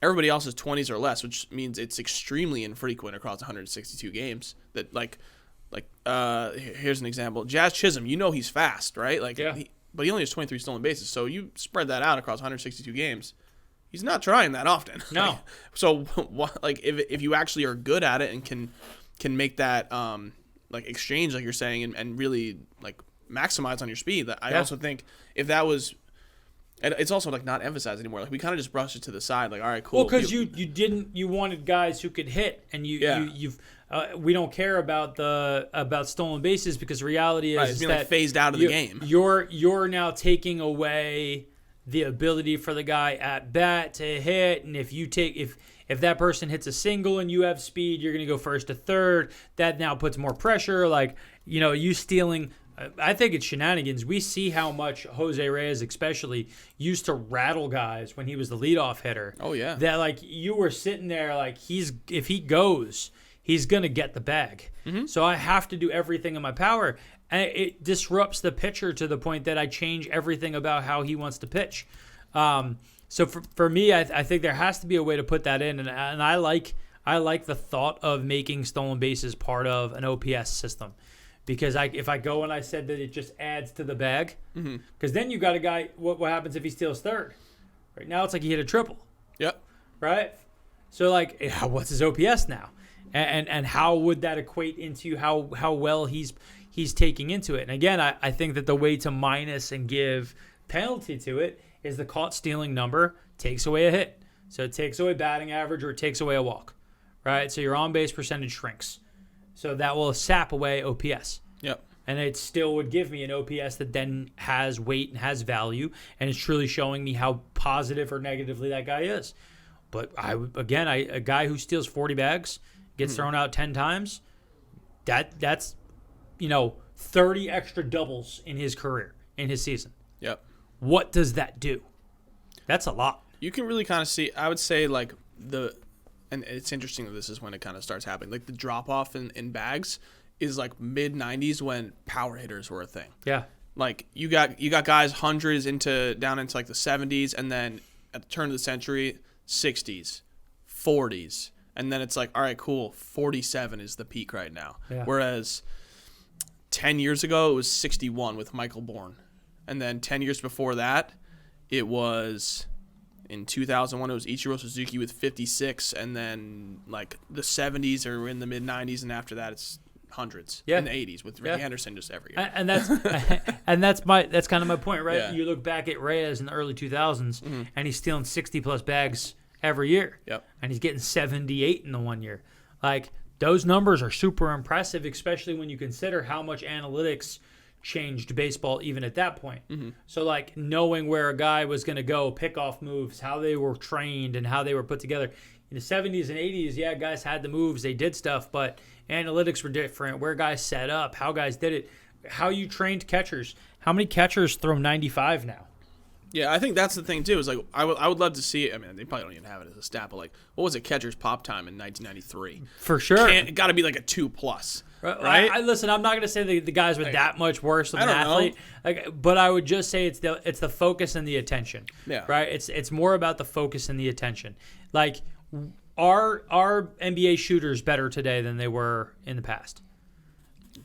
Speaker 4: everybody else is 20s or less, which means it's extremely infrequent across 162 games. That here's an example: Jazz Chisholm. You know he's fast, right? Like,
Speaker 2: yeah.
Speaker 4: But he only has 23 stolen bases. So you spread that out across 162 games. He's not trying that often.
Speaker 2: No.
Speaker 4: So like if you actually are good at it and can make that like exchange, like you're saying, and really like maximize on your speed. I also think if that was, and it's also like not emphasized anymore. Like we kind of just brushed it to the side. Like, all right, cool.
Speaker 2: Well, because you wanted guys who could hit, and you've we don't care about stolen bases because the reality is,
Speaker 4: it's being like phased out of the game.
Speaker 2: You're now taking away the ability for the guy at bat to hit, and if that person hits a single and you have speed, you're going to go first to third. That now puts more pressure. Like, you stealing. I think it's shenanigans. We see how much Jose Reyes especially used to rattle guys when he was the leadoff hitter.
Speaker 4: Oh, yeah.
Speaker 2: That, like, you were sitting there like if he goes, he's going to get the bag. So I have to do everything in my power. And it disrupts the pitcher to the point that I change everything about how he wants to pitch. So for me, I think there has to be a way to put that in. And I like the thought of making stolen bases part of an OPS system. Because if I go and I said that it just adds to the bag, because then you got a guy, what happens if he steals third? Right now it's like he hit a triple.
Speaker 4: Yep.
Speaker 2: Right? So like, what's his OPS now? And how would that equate into how well he's taking into it? And again, I think that the way to minus and give penalty to it is the caught stealing number takes away a hit. So it takes away batting average or it takes away a walk. Right? So your on-base percentage shrinks. So that will sap away OPS.
Speaker 4: Yep.
Speaker 2: And it still would give me an OPS that then has weight and has value, and it's truly showing me how positive or negatively that guy is. But a guy who steals 40 bags, gets thrown out 10 times, that's 30 extra doubles in his career, in his season.
Speaker 4: Yep.
Speaker 2: What does that do? That's a lot.
Speaker 4: You can really kind of see, I would say, like and it's interesting that this is when it kind of starts happening. Like the drop off in bags is like mid 90s when power hitters were a thing.
Speaker 2: Yeah.
Speaker 4: Like you got guys hundreds down into like the 70s, and then at the turn of the century, 60s, 40s, and then it's like, all right, cool, 47 is the peak right now.
Speaker 2: Yeah.
Speaker 4: Whereas 10 years ago it was 61 with Michael Bourne, and then 10 years before that it was. In 2001, it was Ichiro Suzuki with 56, and then like the 70s are in the mid 90s, and after that it's hundreds.
Speaker 2: Yeah.
Speaker 4: In the 80s with Ricky Henderson just every year.
Speaker 2: And that's kind of my point, right?
Speaker 4: Yeah.
Speaker 2: You look back at Reyes in the early 2000s, and he's stealing 60 plus bags every year.
Speaker 4: Yep.
Speaker 2: And he's getting 78 in the 1 year. Like those numbers are super impressive, especially when you consider how much analytics changed baseball even at that point. So like knowing where a guy was going to go, pickoff moves, how they were trained and how they were put together, In the 70s and 80s, yeah, guys had the moves, they did stuff, but analytics were different. Where guys set up, how guys did it, how you trained catchers. How many catchers throw 95 now?
Speaker 4: Yeah, I think that's the thing too. Is like I would love to see. I mean, they probably don't even have it as a stat, but like, what was a catcher's pop time in 1993?
Speaker 2: For sure,
Speaker 4: it got to be like a 2+, right?
Speaker 2: I listen. I'm not going to say the guys were that much worse than an athlete, but I would just say it's the focus and the attention.
Speaker 4: Yeah,
Speaker 2: right. It's more about the focus and the attention. Like, are NBA shooters better today than they were in the past?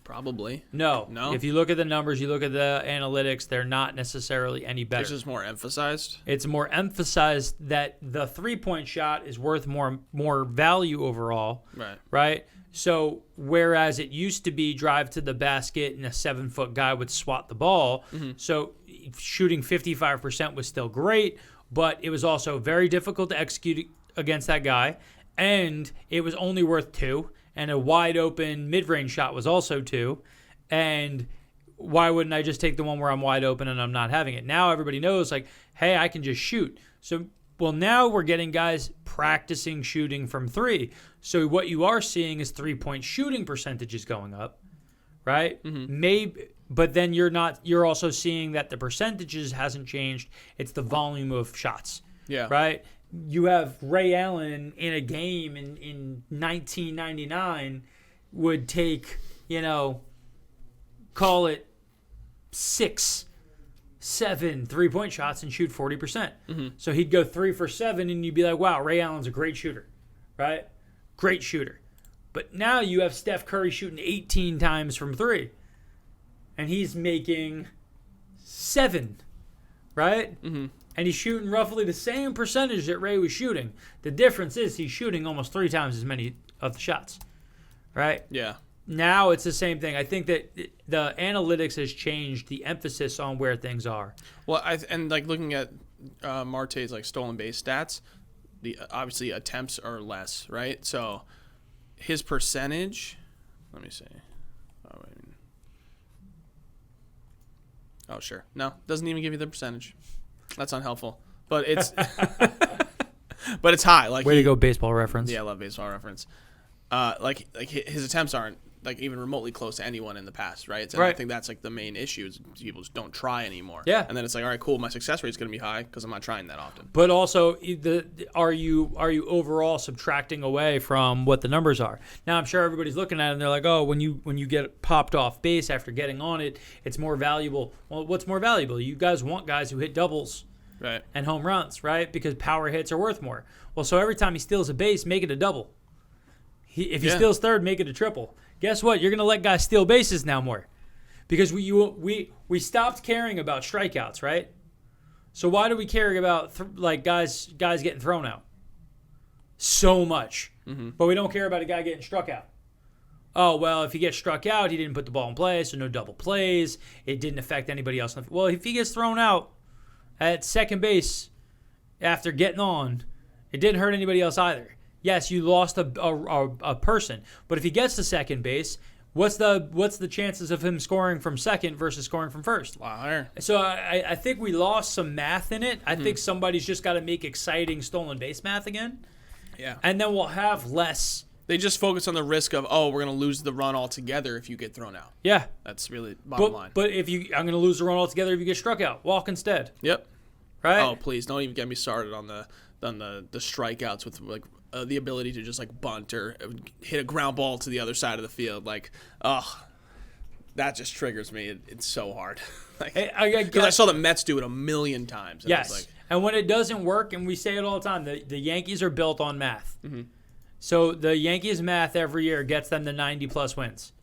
Speaker 4: Probably.
Speaker 2: No.
Speaker 4: No.
Speaker 2: If you look at the numbers, you look at the analytics, they're not necessarily any better.
Speaker 4: It's just more emphasized.
Speaker 2: It's more emphasized that the 3-point shot is worth more value overall.
Speaker 4: Right.
Speaker 2: Right? So whereas it used to be drive to the basket and a 7-foot guy would swat the ball, so shooting 55% was still great, but it was also very difficult to execute against that guy, and it was only worth 2. And a wide open mid-range shot was also 2. And why wouldn't I just take the one where I'm wide open and I'm not having it? Now everybody knows, like, hey, I can just shoot. So, well, now we're getting guys practicing shooting from 3. So what you are seeing is 3-point shooting percentages going up, right? Maybe, but then you're also seeing that the percentages hasn't changed. It's the volume of shots.
Speaker 4: Yeah.
Speaker 2: Right? You have Ray Allen in a game in 1999 would take, call it 6, 7 3-point shots and shoot 40%. So he'd go 3 for 7 and you'd be like, wow, Ray Allen's a great shooter, right? Great shooter. But now you have Steph Curry shooting 18 times from 3 and he's making 7, right? And he's shooting roughly the same percentage that Ray was shooting. The difference is he's shooting almost 3 times as many of the shots, right?
Speaker 4: Yeah.
Speaker 2: Now it's the same thing. I think that the analytics has changed the emphasis on where things are.
Speaker 4: Well, and like looking at Marte's like stolen base stats, obviously attempts are less, right? So his percentage, let me see. Oh, sure. No, doesn't even give you the percentage. That's unhelpful, but it's but it's high. Like
Speaker 2: way to go, baseball reference.
Speaker 4: Yeah, I love baseball reference. Like his attempts aren't like even remotely close to anyone in the past, right? And I think that's like the main issue is people just don't try anymore.
Speaker 2: Yeah,
Speaker 4: and then it's like, all right, cool, my success rate is going to be high because I'm not trying that often.
Speaker 2: But also, are you overall subtracting away from what the numbers are? Now I'm sure everybody's looking at it and they're like, oh, when you get popped off base after getting on it, it's more valuable. Well, what's more valuable? You guys want guys who hit doubles.
Speaker 4: Right.
Speaker 2: And home runs, right? Because power hits are worth more. Well, so every time he steals a base, make it a double. If he steals third, make it a triple. Guess what? You're going to let guys steal bases now more. Because we stopped caring about strikeouts, right? So why do we care about guys getting thrown out? So much. But we don't care about a guy getting struck out. Oh, well, if he gets struck out, he didn't put the ball in play, so no double plays. It didn't affect anybody else. Well, if he gets thrown out at second base after getting on, it didn't hurt anybody else either. Yes, you lost a person, but if he gets to second base, what's the chances of him scoring from second versus scoring from first?
Speaker 4: A lot higher.
Speaker 2: So I think we lost some math in it. I think somebody's just got to make exciting stolen base math again.
Speaker 4: Yeah.
Speaker 2: And then we'll have less.
Speaker 4: They just focus on the risk of, we're going to lose the run altogether if you get thrown out.
Speaker 2: Yeah.
Speaker 4: That's really bottom line.
Speaker 2: But I'm going to lose the run altogether if you get struck out. Walk instead.
Speaker 4: Yep.
Speaker 2: Right?
Speaker 4: Oh, please don't even get me started on the strikeouts with like the ability to just like bunt or hit a ground ball to the other side of the field. Like, that just triggers me. It's so hard. Because I saw the Mets do it a million times. And
Speaker 2: yes. And when it doesn't work, and we say it all the time, the Yankees are built on math. So the Yankees' math every year gets them to 90-plus wins.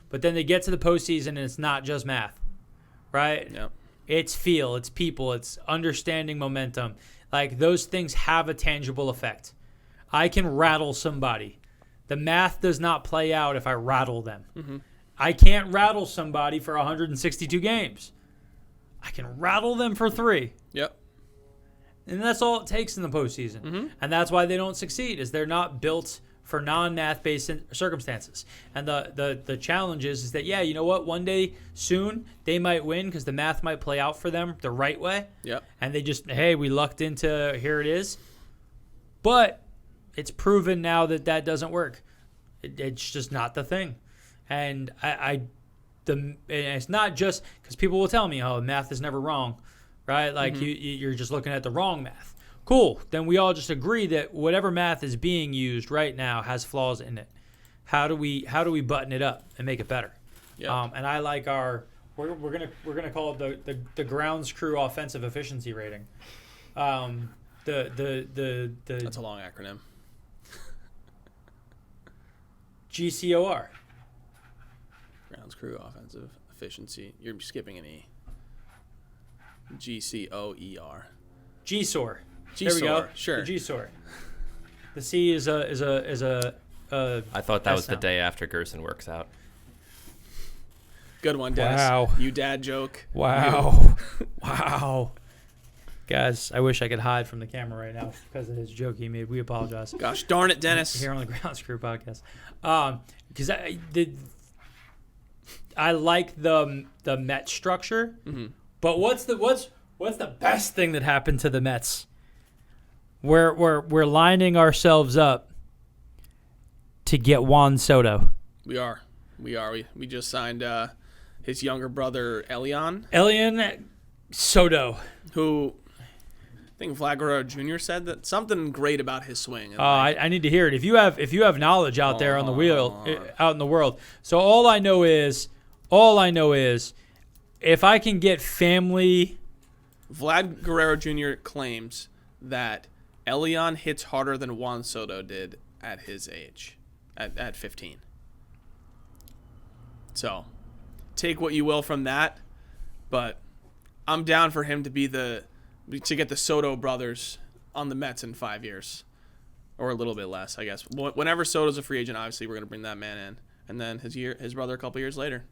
Speaker 2: But then they get to the postseason, and it's not just math, right?
Speaker 4: Yep.
Speaker 2: It's feel, it's people, it's understanding momentum. Like, those things have a tangible effect. I can rattle somebody. The math does not play out if I rattle them. I can't rattle somebody for 162 games. I can rattle them for 3.
Speaker 4: Yep.
Speaker 2: And that's all it takes in the postseason. And that's why they don't succeed, is they're not built for non-math-based circumstances. And the challenge is that, yeah, you know what? One day, soon, they might win because the math might play out for them the right way.
Speaker 4: Yep.
Speaker 2: And they just, hey, we lucked into, here it is. But it's proven now that doesn't work. It's just not the thing. And and it's not just because people will tell me, oh, math is never wrong, right? Like you're just looking at the wrong math. Cool. Then we all just agree that whatever math is being used right now has flaws in it. How do we button it up and make it better?
Speaker 4: Yeah.
Speaker 2: And I like we're gonna call it the grounds crew offensive efficiency rating. That's
Speaker 4: a long acronym.
Speaker 2: GCOR.
Speaker 4: Grounds crew offensive efficiency. You're skipping an E. GCOER.
Speaker 2: GSOR. There we
Speaker 4: GSOR.
Speaker 2: go.
Speaker 4: Sure.
Speaker 2: The GSOR. The C is a
Speaker 3: I thought that was the
Speaker 2: sound.
Speaker 3: day after Gerson works out.
Speaker 4: Good one, Dennis.
Speaker 2: Wow.
Speaker 4: You dad joke.
Speaker 2: Wow. Wow. Guys, I wish I could hide from the camera right now because of his joke he made. We apologize.
Speaker 4: Gosh darn it, Dennis.
Speaker 2: Here on the Grounds Crew podcast. Because I like the Mets structure, but what's the best thing that happened to the Mets? We're lining ourselves up to get Juan Soto.
Speaker 4: We are. We just signed his younger brother
Speaker 2: Elian Soto.
Speaker 4: who I think Wagner Jr. said that something great about his swing. And
Speaker 2: I need to hear it. If you have knowledge out there on the wheel, out in the world. So all I know is if I can get family.
Speaker 4: Vlad Guerrero Jr. claims that Elian hits harder than Juan Soto did at his age, at 15. So, take what you will from that, but I'm down for him to get the Soto brothers on the Mets in 5 years, or a little bit less, I guess. Whenever Soto's a free agent, obviously we're gonna bring that man in, and then his brother a couple years later.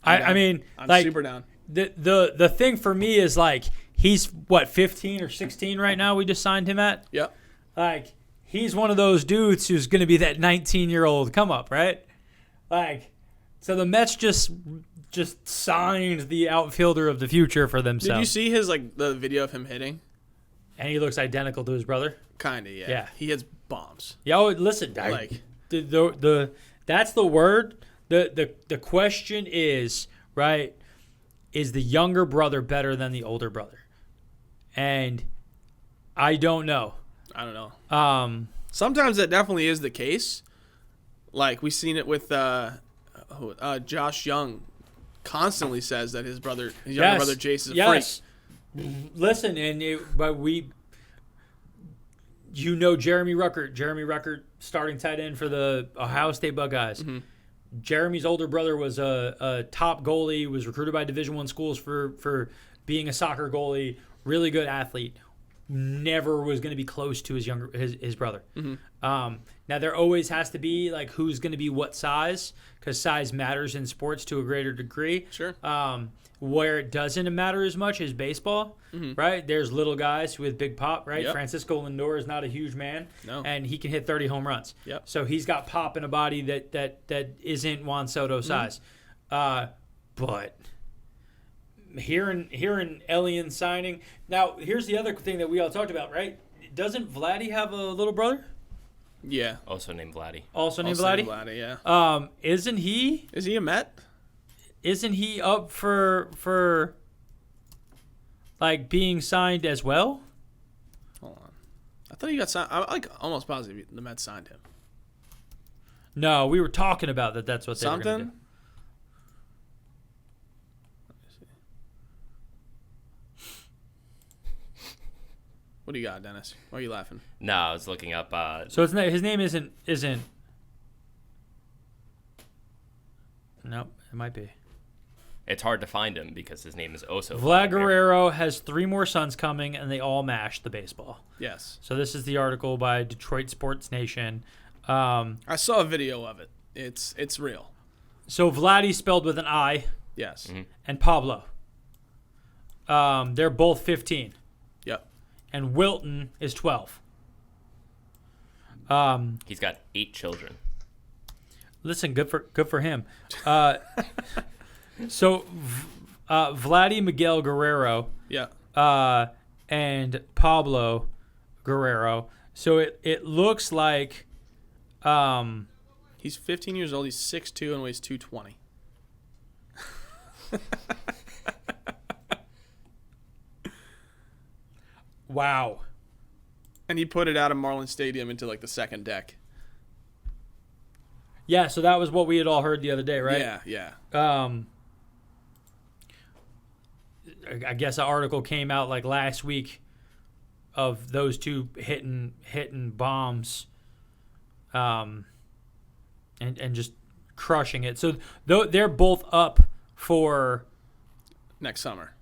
Speaker 2: I'm like,
Speaker 4: super down.
Speaker 2: The thing for me is like he's what 15 or 16 right now. We just signed him at.
Speaker 4: Yep.
Speaker 2: Like he's one of those dudes who's going to be that 19-year-old come up, right? Like, so the Mets just signed the outfielder of the future for themselves.
Speaker 4: Did you see his the video of him hitting?
Speaker 2: And he looks identical to his brother.
Speaker 4: Kinda, yeah.
Speaker 2: Yeah.
Speaker 4: He hits bombs.
Speaker 2: Yeah, listen, that's the word. The question is, right, is the younger brother better than the older brother? And I don't know.
Speaker 4: I don't know. Sometimes that definitely is the case. Like we've seen it with Josh Young constantly says that his younger brother Jace is a freak.
Speaker 2: Listen, Jeremy Ruckert starting tight end for the Ohio State Buckeyes.
Speaker 4: Mm-hmm.
Speaker 2: Jeremy's older brother was a top goalie, was recruited by Division I schools for being a soccer goalie, really good athlete. Never was going to be close to his brother.
Speaker 4: Mm-hmm.
Speaker 2: Now there always has to be like who's going to be what size, because size matters in sports to a greater degree.
Speaker 4: Sure.
Speaker 2: Where it doesn't matter as much is baseball, right? There's little guys with big pop, right?
Speaker 4: Yep.
Speaker 2: Francisco Lindor is not a huge man,
Speaker 4: and
Speaker 2: he can hit 30 home runs.
Speaker 4: Yep.
Speaker 2: So he's got pop in a body that isn't Juan Soto size. But hearing Elian signing. Now, here's the other thing that we all talked about, right? Doesn't Vladdy have a little brother?
Speaker 4: Yeah.
Speaker 3: Also named Vladdy.
Speaker 2: Vladdy,
Speaker 4: yeah.
Speaker 2: Isn't he?
Speaker 4: Is he a Met?
Speaker 2: Isn't he up for like being signed as well?
Speaker 4: Hold on. I thought he got signed. I'm almost positive the Mets signed him.
Speaker 2: No, we were talking about that. That's what they were going to do.
Speaker 4: What do you got, Dennis? Why are you laughing?
Speaker 3: No, I was looking up.
Speaker 2: So it's not, his name isn't. Nope, it might be.
Speaker 3: It's hard to find him because his name is Oso.
Speaker 2: Vlad Guerrero has 3 more sons coming, and they all mashed the baseball.
Speaker 4: Yes.
Speaker 2: So this is the article by Detroit Sports Nation.
Speaker 4: I saw a video of it. It's real.
Speaker 2: So Vladdy spelled with an I.
Speaker 4: Yes. Mm-hmm.
Speaker 2: And Pablo. They're both 15.
Speaker 4: Yep.
Speaker 2: And Wilton is 12.
Speaker 3: He's got 8 children.
Speaker 2: Listen, good for him. So Vladdy Miguel Guerrero.
Speaker 4: Yeah.
Speaker 2: And Pablo Guerrero. So it looks like
Speaker 4: He's 15 years old. He's 6'2" and weighs 220.
Speaker 2: wow.
Speaker 4: And he put it out of Marlins Stadium into like the second deck.
Speaker 2: Yeah, so that was what we had all heard the other day, right?
Speaker 4: Yeah.
Speaker 2: I guess an article came out like last week of those two hitting bombs, and just crushing it. So they're both up for
Speaker 4: Next summer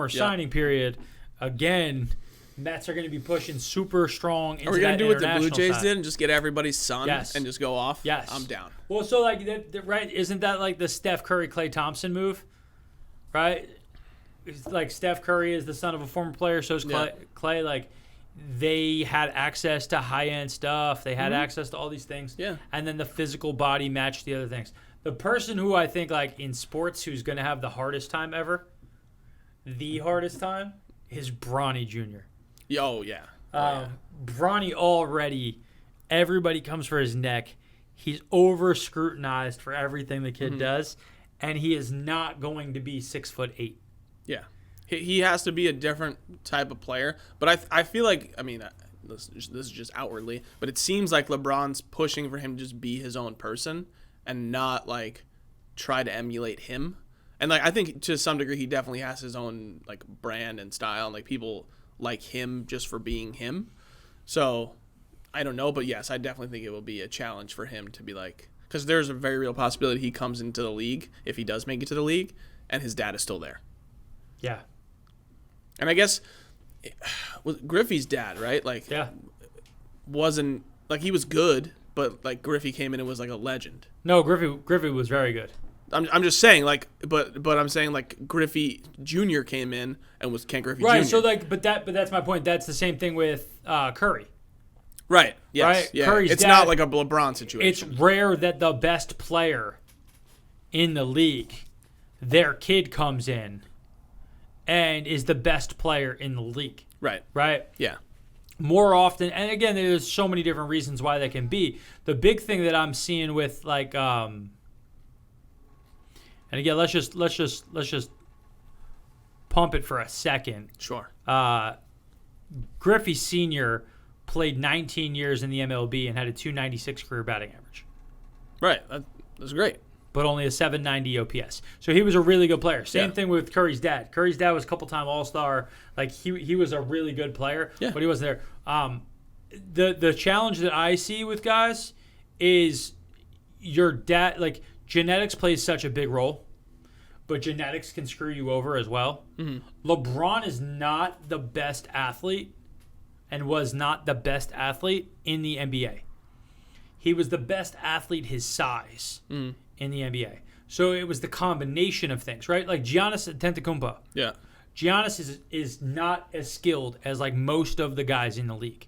Speaker 2: signing period. Again, Mets are going to be pushing super strong into
Speaker 4: Are we
Speaker 2: going to
Speaker 4: do what the Blue Jays did and just get everybody's son
Speaker 2: Yes.
Speaker 4: and just go off?
Speaker 2: Yes.
Speaker 4: I'm down.
Speaker 2: Well, so like right? Isn't that like the Steph Curry, Klay Thompson move? Right? It's like Steph Curry is the son of a former player, so is Klay.
Speaker 4: Yeah.
Speaker 2: Klay, like they had access to high end stuff. They had access to all these things.
Speaker 4: Yeah.
Speaker 2: And then the physical body matched the other things. The person who I think like in sports who's going to have the hardest time ever, is Bronny Jr.
Speaker 4: Oh, yeah.
Speaker 2: Bronny already, everybody comes for his neck. He's over-scrutinized for everything the kid does, and he is not going to be 6'8".
Speaker 4: Yeah. He has to be a different type of player. But I feel like, I mean, this is just outwardly, but it seems like LeBron's pushing for him to just be his own person and not, like, try to emulate him. And, like, I think to some degree he definitely has his own, like, brand and style, and, like, people like him just for being him. So I don't know, but yes, I definitely think it will be a challenge for him to be like, because there's a very real possibility he comes into the league, if he does make it to the league, and his dad is still there.
Speaker 2: Yeah.
Speaker 4: And I guess Griffey's dad, right? Like,
Speaker 2: Yeah.
Speaker 4: wasn't like he was good, but like Griffey came in and was like a legend.
Speaker 2: No, Griffey was very good.
Speaker 4: I'm just saying, like, but I'm saying like Griffey Jr. came in and was Ken Griffey
Speaker 2: Right.
Speaker 4: Jr.
Speaker 2: So like, but that's my point. That's the same thing with Curry.
Speaker 4: Right. Yes.
Speaker 2: Right?
Speaker 4: Yeah.
Speaker 2: Curry's
Speaker 4: It's
Speaker 2: dad-
Speaker 4: not like a LeBron situation.
Speaker 2: It's rare that the best player in the league, their kid comes in and is the best player in the league.
Speaker 4: Right.
Speaker 2: Right?
Speaker 4: Yeah.
Speaker 2: More often, and again, there's so many different reasons why that can be. The big thing that I'm seeing with like, and again, let's just pump it for a second.
Speaker 4: Sure.
Speaker 2: Griffey Sr. played 19 years in the MLB and had a 296 career batting average,
Speaker 4: Right. That's great.
Speaker 2: but only a 790 OPS. So he was a really good player. Same
Speaker 4: Yeah.
Speaker 2: thing with Curry's dad. Curry's dad was a couple-time All-Star. Like he was a really good player,
Speaker 4: Yeah.
Speaker 2: but he wasn't there. The challenge that I see with guys is your dad. Like genetics plays such a big role, but genetics can screw you over as well. LeBron is not the best athlete and was not the best athlete in the NBA. He was the best athlete his size in the NBA. So it was the combination of things, right? Like Giannis Antetokounmpo.
Speaker 4: Yeah.
Speaker 2: Giannis is not as skilled as like most of the guys in the league.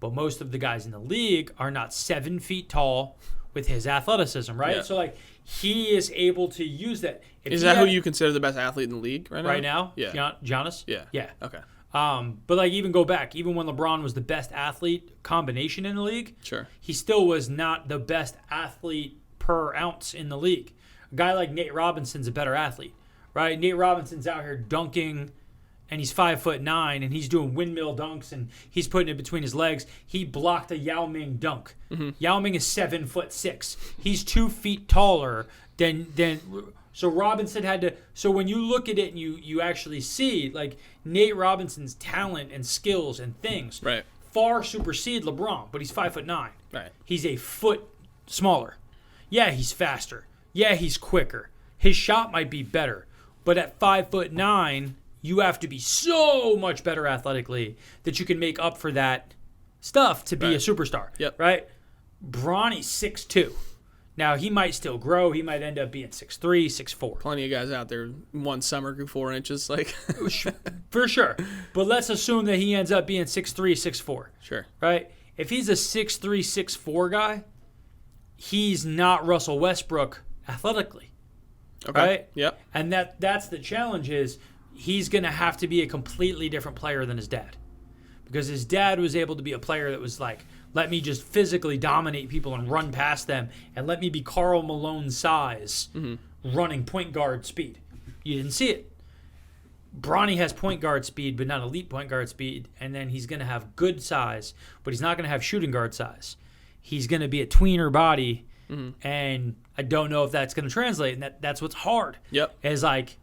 Speaker 2: But most of the guys in the league are not 7 feet tall with his athleticism, right?
Speaker 4: Yeah.
Speaker 2: So like he is able to use that. If
Speaker 4: Is
Speaker 2: he
Speaker 4: that
Speaker 2: had-
Speaker 4: who you consider the best athlete in the league right now?
Speaker 2: right now?
Speaker 4: Yeah.
Speaker 2: Giannis?
Speaker 4: Yeah.
Speaker 2: Yeah.
Speaker 4: Okay.
Speaker 2: But like even go back, even when LeBron was the best athlete combination in the league,
Speaker 4: Sure.
Speaker 2: he still was not the best athlete per ounce in the league. A guy like Nate Robinson's a better athlete, right? Nate Robinson's out here dunking, and he's 5'9", and he's doing windmill dunks, and he's putting it between his legs. He blocked a Yao Ming dunk. Yao Ming is 7'6". He's 2 feet taller than. So Robinson had to. So when you look at it and you actually see like Nate Robinson's talent and skills and things
Speaker 4: Right.
Speaker 2: far supersede LeBron, but he's 5'9".
Speaker 4: Right.
Speaker 2: He's a foot smaller. Yeah, he's faster. Yeah, he's quicker. His shot might be better, but at 5'9", you have to be so much better athletically that you can make up for that stuff to be
Speaker 4: Right.
Speaker 2: a superstar.
Speaker 4: Yep.
Speaker 2: Right? Bronny's 6'2". Now, he might still grow. He might end up being 6'3", 6'4".
Speaker 4: Plenty of guys out there one summer grew 4 inches. Like,
Speaker 2: For sure. But let's assume that he ends up being 6'3", 6'4".
Speaker 4: sure.
Speaker 2: Right? If he's a 6'3", 6'4" guy, he's not Russell Westbrook athletically.
Speaker 4: Okay.
Speaker 2: Right?
Speaker 4: Yep.
Speaker 2: And that's the challenge is he's going to have to be a completely different player than his dad. because his dad was able to be a player that was like, let me just physically dominate people and run past them, and let me be Karl Malone size, running point guard speed. You didn't see it. Bronny has point guard speed, but not elite point guard speed, and then he's going to have good size, but he's not going to have shooting guard size. He's going to be a tweener body, and I don't know if that's going to translate, and that's what's hard.
Speaker 4: Yep.
Speaker 2: Is like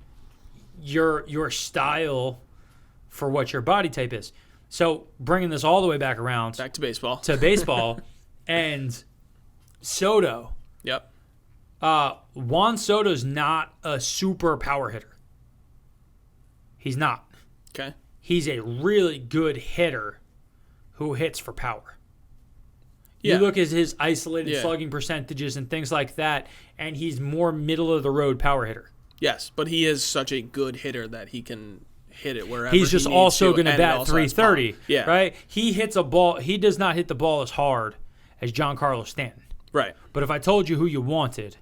Speaker 2: your style for what your body type is. So bringing this all the way back around
Speaker 4: Back to baseball.
Speaker 2: And Soto.
Speaker 4: Yep.
Speaker 2: Juan Soto's not a super power hitter. He's not.
Speaker 4: Okay.
Speaker 2: He's a really good hitter who hits for power.
Speaker 4: Yeah.
Speaker 2: You look at his isolated slugging percentages and things like that, and he's more middle-of-the-road power hitter.
Speaker 4: Yes, but he is such a good hitter that he can hit it wherever
Speaker 2: he's just
Speaker 4: he
Speaker 2: also
Speaker 4: going to
Speaker 2: bat 330.
Speaker 4: Yeah.
Speaker 2: Right? He hits a ball. He does not hit the ball as hard as Giancarlo Stanton.
Speaker 4: Right.
Speaker 2: But if I told you who you wanted,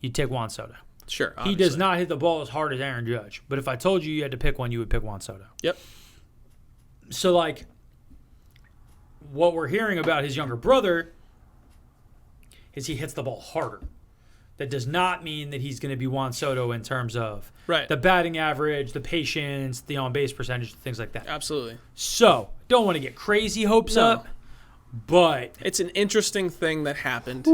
Speaker 2: you'd take Juan Soto.
Speaker 4: Sure.
Speaker 2: He does not hit the ball as hard as Aaron Judge. But if I told you had to pick one, you would pick Juan Soto.
Speaker 4: Yep.
Speaker 2: So, like, what we're hearing about his younger brother is he hits the ball harder. That does not mean that he's going to be Juan Soto in terms of the batting average, the patience, the on-base percentage, things like that.
Speaker 4: Absolutely.
Speaker 2: So, don't want to get crazy hopes up, but
Speaker 4: it's an interesting thing that happened,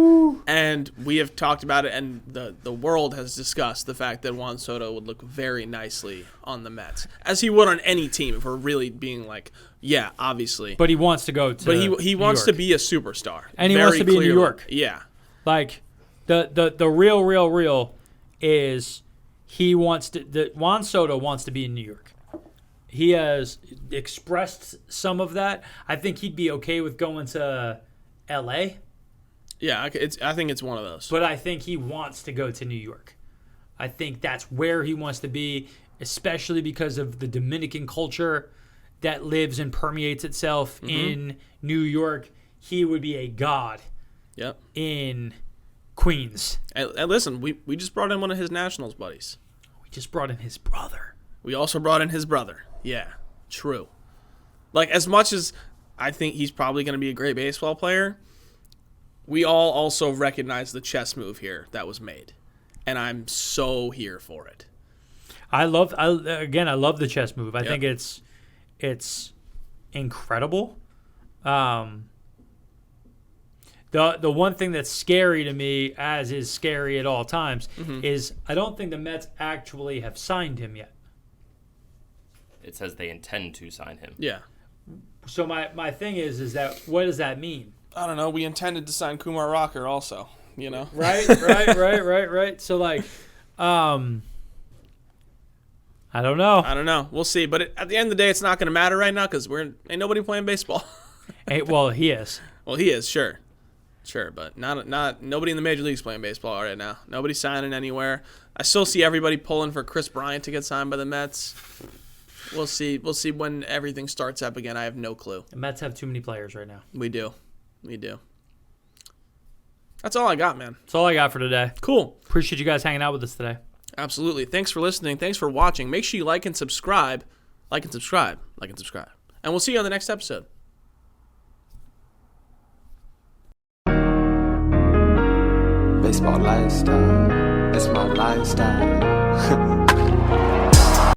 Speaker 4: and we have talked about it, and the world has discussed the fact that Juan Soto would look very nicely on the Mets, as he would on any team if we're really being like, yeah, obviously.
Speaker 2: But he wants to go to
Speaker 4: But he wants to be a superstar.
Speaker 2: And he wants to be in New York.
Speaker 4: Yeah.
Speaker 2: Like, the real is he wants to – Juan Soto wants to be in New York. He has expressed some of that. I think he'd be okay with going to L.A.
Speaker 4: Yeah, I think it's one of those.
Speaker 2: But I think he wants to go to New York. I think that's where he wants to be, especially because of the Dominican culture that lives and permeates itself in New York. He would be a god in Queens.
Speaker 4: And listen, we just brought in one of his Nationals buddies.
Speaker 2: We just brought in his brother.
Speaker 4: We also brought in his brother. Yeah, true. Like, as much as I think he's probably going to be a great baseball player, we all also recognize the chess move here that was made. And I'm so here for it.
Speaker 2: I love the chess move. I think it's incredible. The one thing that's scary to me, as is scary at all times, is I don't think the Mets actually have signed him yet.
Speaker 3: It says they intend to sign him.
Speaker 4: Yeah.
Speaker 2: So my thing is that what does that mean?
Speaker 4: I don't know. We intended to sign Kumar Rocker also, you know?
Speaker 2: Right. So, like, I don't know. We'll
Speaker 4: see. But at the end of the day, it's not going to matter right now because ain't nobody playing baseball.
Speaker 2: Well, he is.
Speaker 4: Well, he is, sure, but not nobody in the major leagues playing baseball right now. Nobody's signing anywhere. I still see everybody pulling for Chris Bryant to get signed by the Mets. We'll see when everything starts up again. I have no clue.
Speaker 2: The Mets have too many players right now.
Speaker 4: We do. That's all I got, man.
Speaker 2: That's all I got for today.
Speaker 4: Cool.
Speaker 2: Appreciate you guys hanging out with us today.
Speaker 4: Absolutely. Thanks for listening. Thanks for watching. Make sure you like and subscribe. And we'll see you on the next episode.
Speaker 1: Baseball lifestyle, it's my lifestyle.